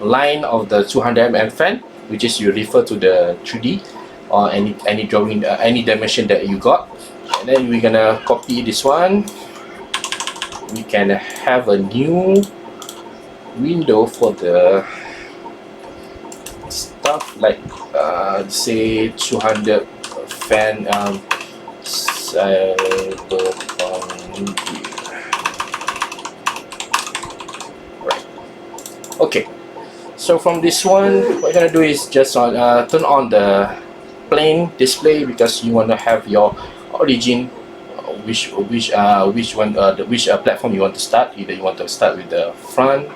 line of the 200mm fan, which is you refer to the 3D or any drawing, any dimension that you got. And then we're gonna copy this one. We can have a new window for the stuff like say 200 fan Cyberpunk. Right. Okay. So from this one, what we're gonna do is just turn on the plain display, because you want to have your origin, which platform you want to start. Either you want to start with the front,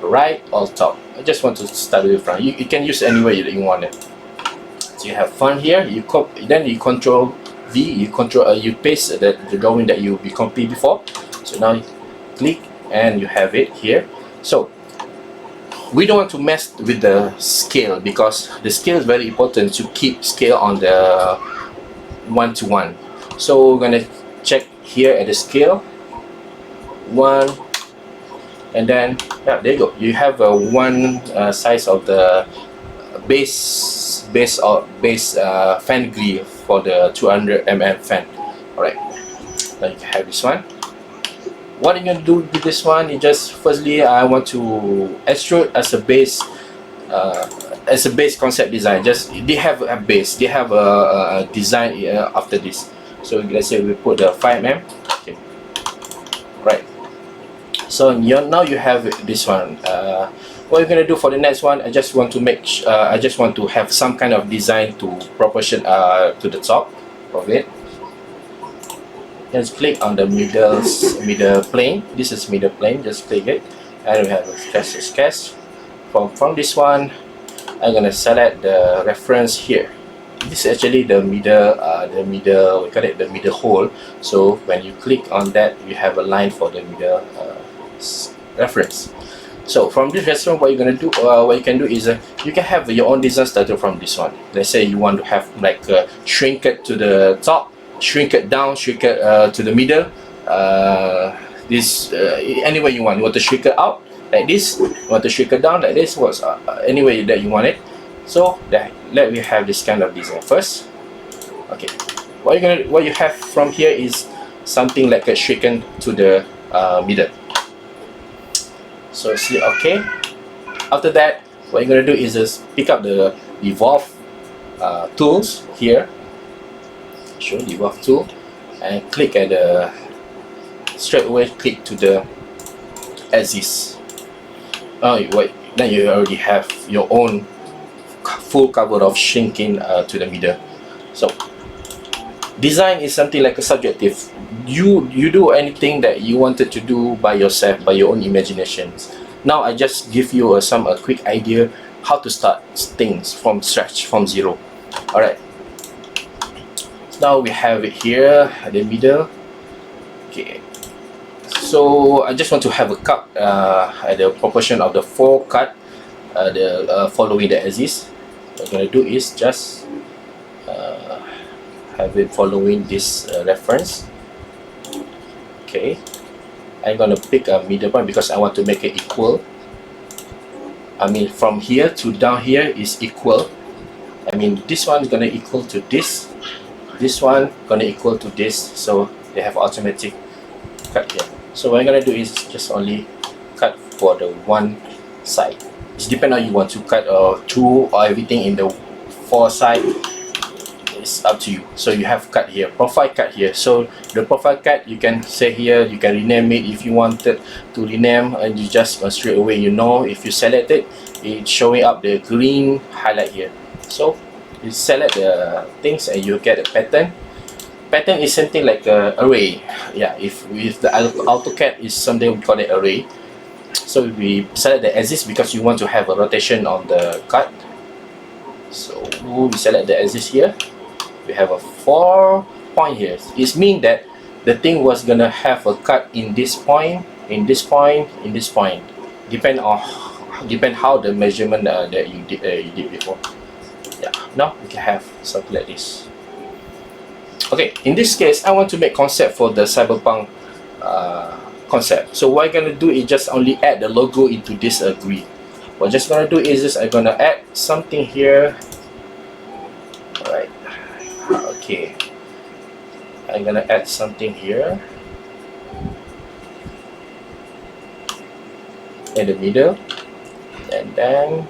right, or top. I just want to start with the front. You can use anywhere that you want it. So you have front here. Then you control V. You paste the drawing that you copied before. So now you click and you have it here. So we don't want to mess with the scale, because the scale is very important to keep scale on the 1:1. So we're gonna check here at the scale 1, and then yeah, there you go. You have a one size of the base fan grill for the 200 mm fan. Alright, now you have this one. What are you going to do with this one? You just, firstly, I want to extrude as a base concept design. Just, they have a base, they have a design after this. So let's say we put the 5mm. Okay, right. So now you have this one. What you're gonna do for the next one? I just want to have some kind of design to proportion to the top of it. Just click on the middle plane. This is middle plane. Just click it, and we have a sketch. From this one, I'm gonna select the reference here. This is actually the middle, we call it the middle hole. So when you click on that, you have a line for the middle reference. So from this reference, what you're gonna do, what you can do is you can have your own design started from this one. Let's say you want to have like shrink it to the top, shrink it down, shrink it to the middle. Any way you want. You want to shrink it out like this. You want to shrink it down like this. What's any way that you want it. So let me have this kind of design first. Okay. What you have from here is something like a shrinken to the middle. So see, okay. After that, what you're gonna do is just pick up the evolve tools here. Show the evolve tool, and click at the straight away. Click to the axis. Wait, then you already have your own full cover of shrinking to the middle. So design is something like a subjective. You do anything that you wanted to do by yourself, by your own imaginations. Now I just give you a quick idea how to start things from scratch, from zero. Alright, now we have it here at the middle. Okay, so I just want to have a cut at the proportion of the 4 cut, following the axis. What I'm going to do is just have it following this reference. Okay, I'm going to pick a middle point because I want to make it equal. I mean, from here to down here is equal. I mean, this one is going to equal to this. This one going to equal to this. So they have automatic cut here. So what I'm going to do is just only cut for the one side. It's depends on you want to cut 2 or everything in the 4 side. It's up to you. So you have cut here, profile cut here. So the profile cut, you can say here, you can rename it if you wanted to rename, and you just straight away, you know, if you select it, it's showing up the green highlight here. So you select the things and you get a pattern. Pattern is something like a array. Yeah, if with the AutoCAD is something we call it array. So we select the axis because you want to have a rotation on the cut. So we select the axis here. We have a 4 point here. It means that the thing was gonna have a cut in this point, in this point, in this point. Depend how the measurement that you did before. Yeah. Now we can have something like this. Okay. In this case, I want to make concept for the Cyberpunk concept. So what I'm gonna do is just only add the logo into this grid. What I'm just gonna do is just I'm gonna add something here. Alright. Okay. I'm gonna add something here in the middle, and then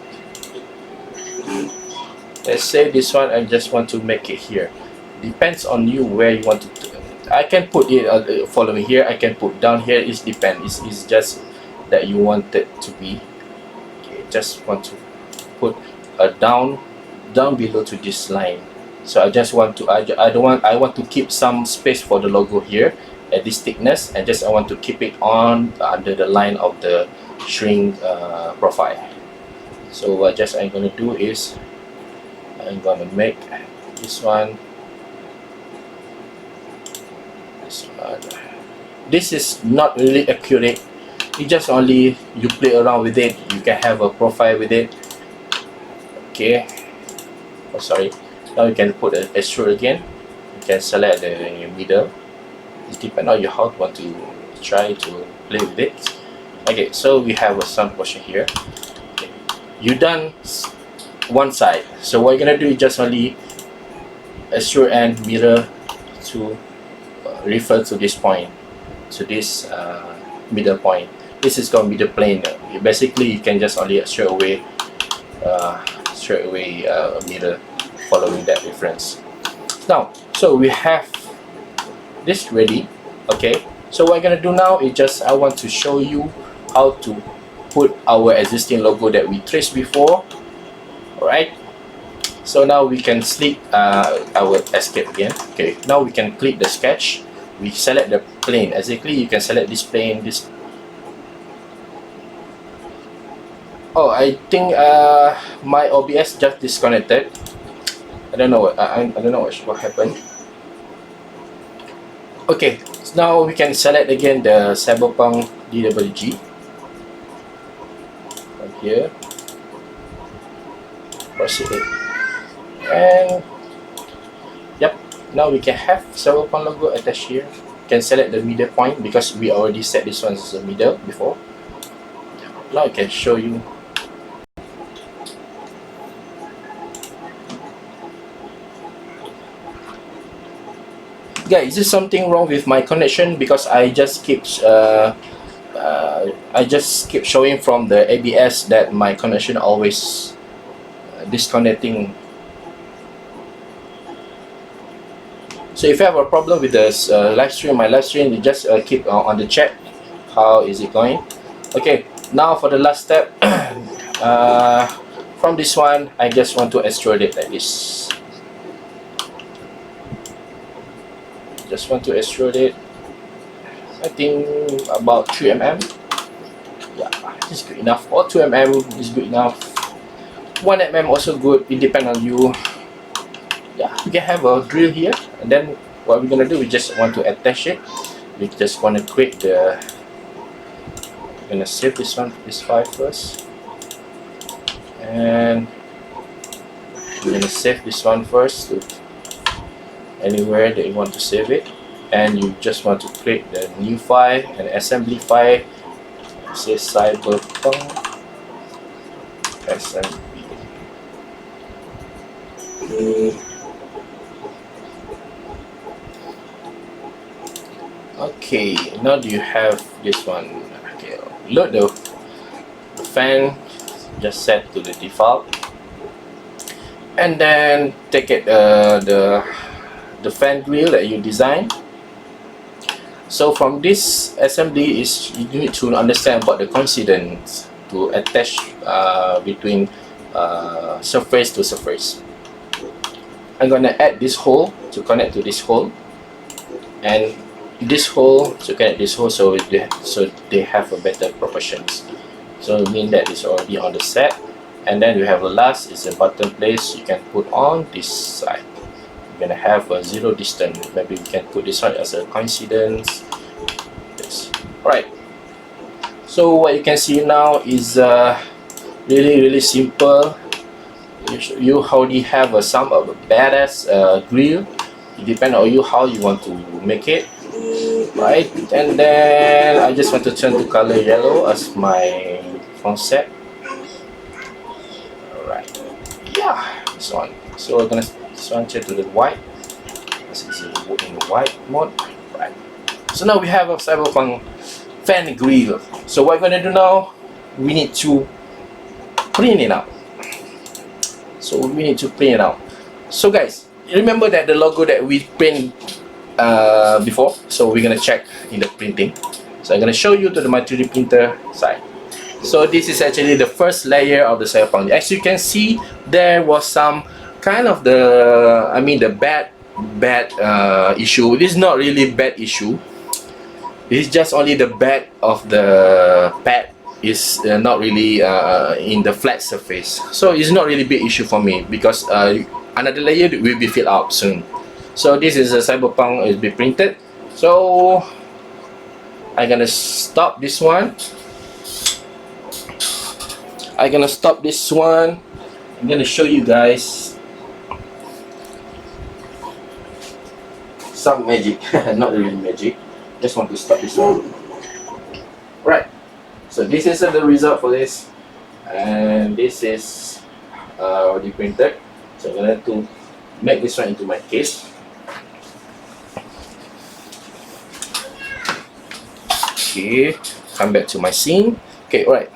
let's say this one I just want to make it here. Depends on you where you want to. I can put it following here. I can put down here. It depends. It's just that you want it to be. Okay, just want to put a down below to this line. So I just want to. I want to keep some space for the logo here at this thickness, and just I want to keep it on under the line of the shrink profile. So what I'm gonna do is I'm gonna make this one. This is not really accurate you just only you play around with it. You can have a profile with it. Okay, oh sorry, now you can put an extrude again. You can select the middle. It depends on you how you want to try to play with it. Okay, so we have some portion here. Okay. You done one side, so what you're gonna do is just only extrude and mirror to refer to this point, to this middle point. This is going to be the plane. Basically, you can just only straight away a mirror following that reference. Now, so we have this ready. Okay, so what I'm gonna do now is just I want to show you how to put our existing logo that we traced before. Alright, so now we can select our escape again. Okay, now we can click the sketch. We select the plane. Exactly, you can select this plane. This. Oh, I think my OBS just disconnected. I don't know what I don't know what happened. Okay, so now we can select again the Cyberpunk DWG. Right here. Proceed it. And yep, now we can have Cyberpunk logo attached here. Can select the middle point because we already set this one as a middle before. Now I can show you. Guys, is there something wrong with my connection? Because I just keep showing from the ABS that my connection always disconnecting. So if you have a problem with this live stream, my live stream, you just keep on the chat. How is it going? Okay, now for the last step. From this one, I just want to extrude it like this. Just want to extrude it. I think about 3 mm. Yeah, it's good enough. Or 2 mm is good enough. 1 mm also good. It depends on you. Yeah, we can have a drill here, and then what we're gonna do, we just want to attach it. We just want to create the. We're gonna save this one, this file first, and we're gonna save this one first to anywhere that you want to save it, and you just want to create the new file, an assembly file. Say Cyberpunk assembly. Okay, now do you have this one? Okay, load the fan, just set to the default, and then take it the fan grill that you designed. So from this assembly is you need to understand about the coincidence to attach between surface to surface. I'm gonna add this hole to connect to this hole, and this hole to connect this hole, so they have a better proportions. So it means that it's already on the set, and then we have the last is a button place you can put on this side. You're gonna have a zero distance. Maybe we can put this one as a coincidence. Yes. Alright. So what you can see now is really simple. You already have some of a badass grill. It depends on you how you want to make it. Right, and then I just want to turn to color yellow as my concept. Alright, yeah, this one. So we're gonna change to the white. This is in the white mode. Right. So now we have a Cyberpunk fan grill. So what we're gonna do now? We need to print it out. So we need to print it out. So guys, remember that the logo that we print before, so we're gonna check in the printing. So I'm gonna show you to my 3D printer side. So this is actually the first layer of the Cyberpunk. As you can see, there was some kind of the bad issue. This is not really bad issue. It's just only the back of the pad is not really in the flat surface. So it's not really big issue for me because another layer will be filled out soon. So this is a Cyberpunk is be printed. So I'm gonna stop this one I'm gonna stop this one. I'm gonna show you guys some magic. Not really magic. Just want to stop this one. Right. So this is the result for this, and this is already printed. So I'm gonna have to make this one into my case. Okay, come back to my scene. Okay, alright.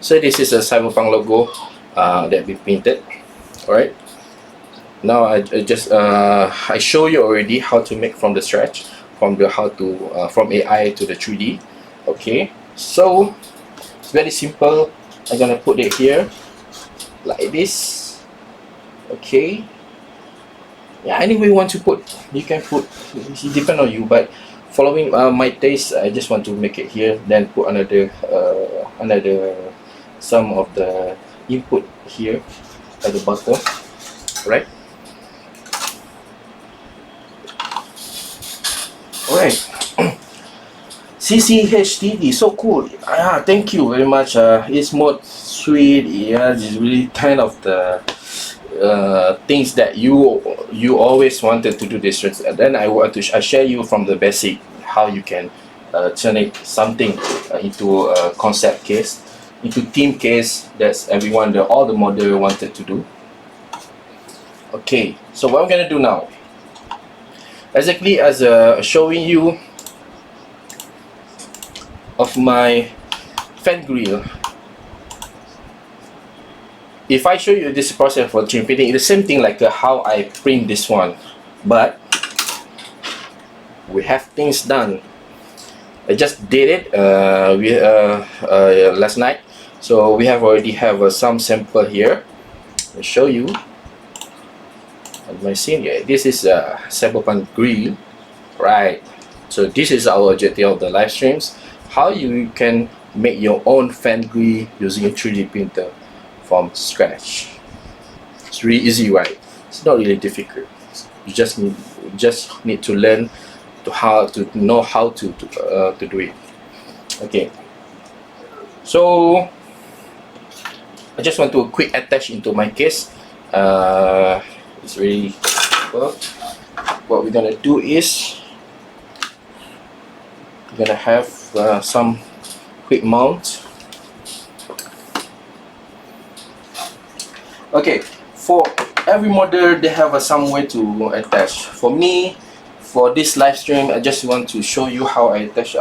So this is a Cyberpunk logo that we painted. Alright. Now I show you already how to make from the scratch, from AI to the 3D. Okay. So it's very simple. I'm gonna put it here like this. Okay. Yeah, any way you want to put, you can put. It depends on you, but following my taste, I just want to make it here. Then put another some of the input here at the bottom, right? Alright. CCHTD, so cool. Thank you very much. It's more sweet. Yeah, it's really kind of the things that you always wanted to do this. And then I share you from the basic how you can turn it something into a concept case, into theme case. That's everyone, all the model wanted to do. Okay, so what I'm gonna do now, exactly as showing you of my fan grill. If I show you this process for 3D printing, it's the same thing like how I print this one, but we have things done. I just did it last night, so we already have some sample here. I'll show you on my scene. Yeah, this is a Cyberpunk grill, right? So this is our objective of the live streams: how you can make your own fan grill using a 3D printer from scratch. It's really easy, right? It's not really difficult. You just need to learn to know how to do it. Okay. So I just want to quick attach into my case. It's really simple. What we're gonna do is we're gonna have some quick mount. Okay, for every model they have some way to attach. For me, for this live stream, I just want to show you how I attach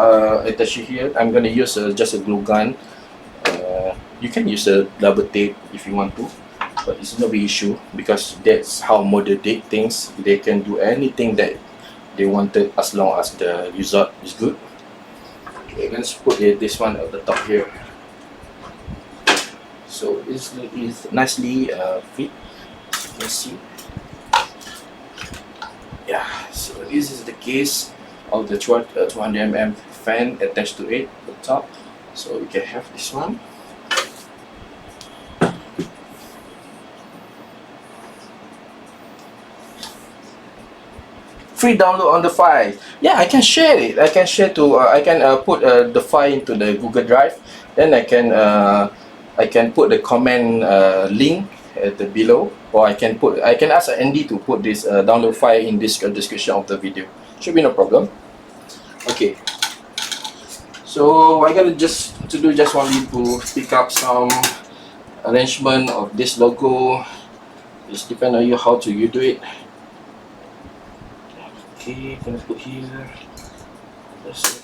it here. I'm gonna use just a glue gun. You can use a double tape if you want to, but it's no big issue because that's how model did things. They can do anything that they wanted as long as the result is good. Okay, let's put this one at the top here. So it's nicely fit. You can see. Yeah. So this is the case of the 200mm fan attached to it at the top. So we can have this one. Free download on the file. Yeah, I can share it. I can share to. I can put the file into the Google Drive. Then I can put the comment link at the below, or I can ask Andy to put this download file in this description of the video. Should be no problem. Okay. So I gotta just only to pick up some arrangement of this logo. It depends on you how you do it. Okay, gonna put here. Just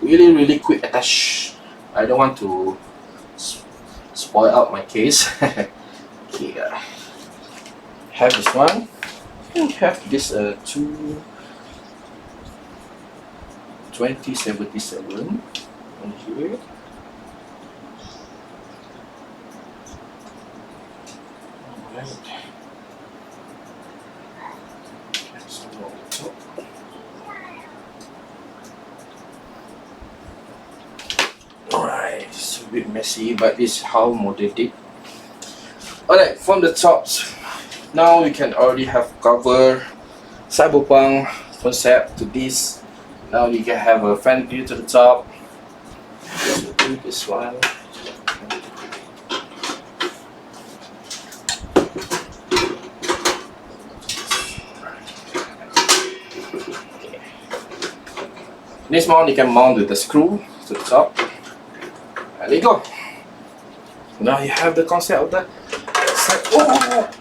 really quick attach. I don't want to spoil out my case. Okay, have this one. And have this 2077 on here. Alright. Alright, it's a bit messy, but this is how model did. Alright, from the tops, now we can already have cover Cyberpunk concept to this. Now you can have a fan view to the top. So do this one. This mount you can mount with the screw to the top. And there you go. Now you have the concept of the oh.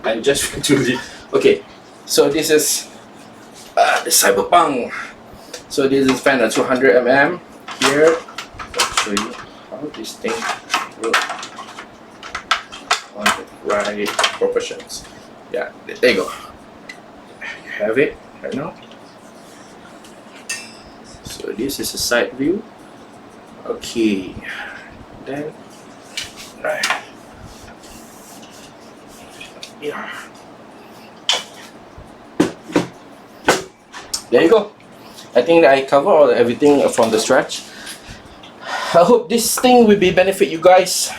I just went to the okay. So this is the Cyberpunk. So this is fan at 200 mm here. I'll show you how this thing works on the right proportions. Yeah, there you go. You have it right now. So this is a side view. Okay, then right. Yeah. There you go. I think that I cover everything from the scratch. I hope this thing will be benefit you guys.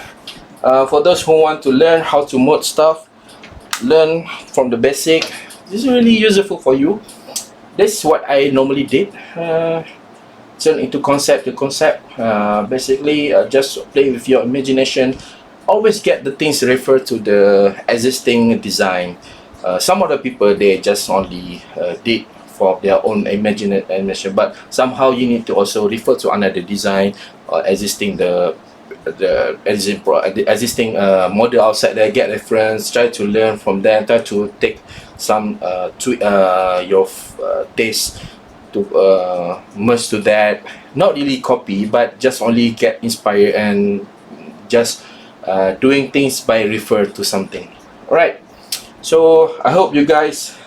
For those who want to learn how to mod stuff, learn from the basic. This is really useful for you. This is what I normally did. Turn into concept to concept. Basically, just play with your imagination. Always get the things referred to the existing design. Some other people, they just only did for their own imagination, but somehow you need to also refer to another design or existing the existing model outside there. Get reference, try to learn from them, try to take some your taste to merge to that. Not really copy, but just only get inspired and just doing things by refer to something. Alright, so I hope you guys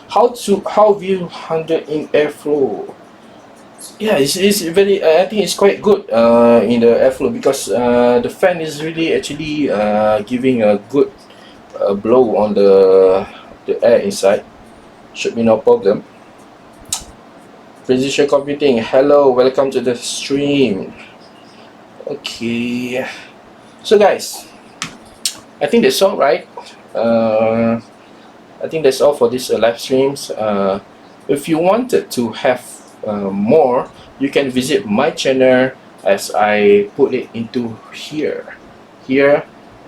how view 100 in airflow. Yeah, it's very I think it's quite good in the airflow, because the fan is really actually giving a good blow on the air inside. Should be no problem. Precision computing, hello, welcome to the stream. Okay, so guys, I think that's all, right? I think that's all for this live streams. If you wanted to have more, you can visit my channel as I put it into here,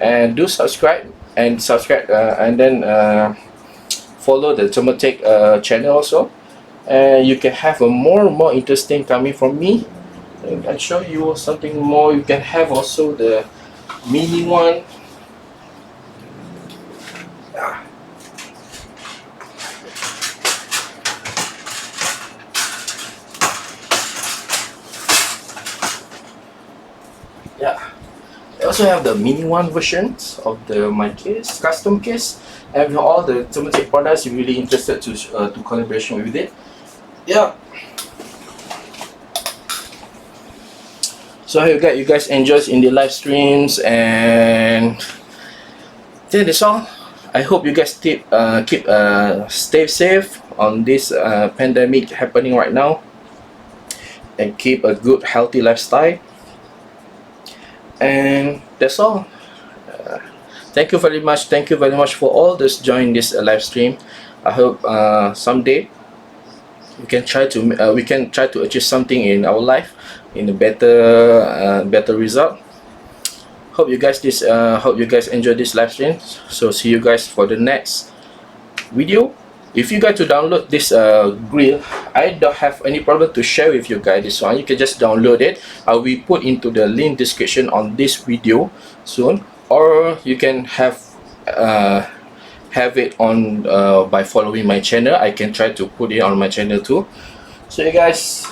and do subscribe and then follow the Tomatech channel also, and you can have a more interesting coming from me. I'll show you something more. You can have also the mini one. Yeah, I also have the mini one versions of my case, custom case, and with all the Tomatech products. You're really interested to collaboration with it. Yeah. So I hope you guys enjoy in the live streams, and that's all. I hope you guys stay safe on this pandemic happening right now, and keep a good healthy lifestyle. And that's all. Thank you very much. Thank you very much for all this joining this live stream. I hope someday we can try to achieve something in our life, in a better result. Hope you guys enjoy this live stream. So see you guys for the next video. If you guys to download this grill, I don't have any problem to share with you guys this one. You can just download it. I will put into the link description on this video soon, or you can have it on by following my channel. I can try to put it on my channel too. So you guys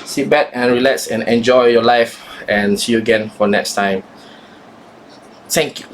sit back and relax and enjoy your life, and see you again for next time. Thank you.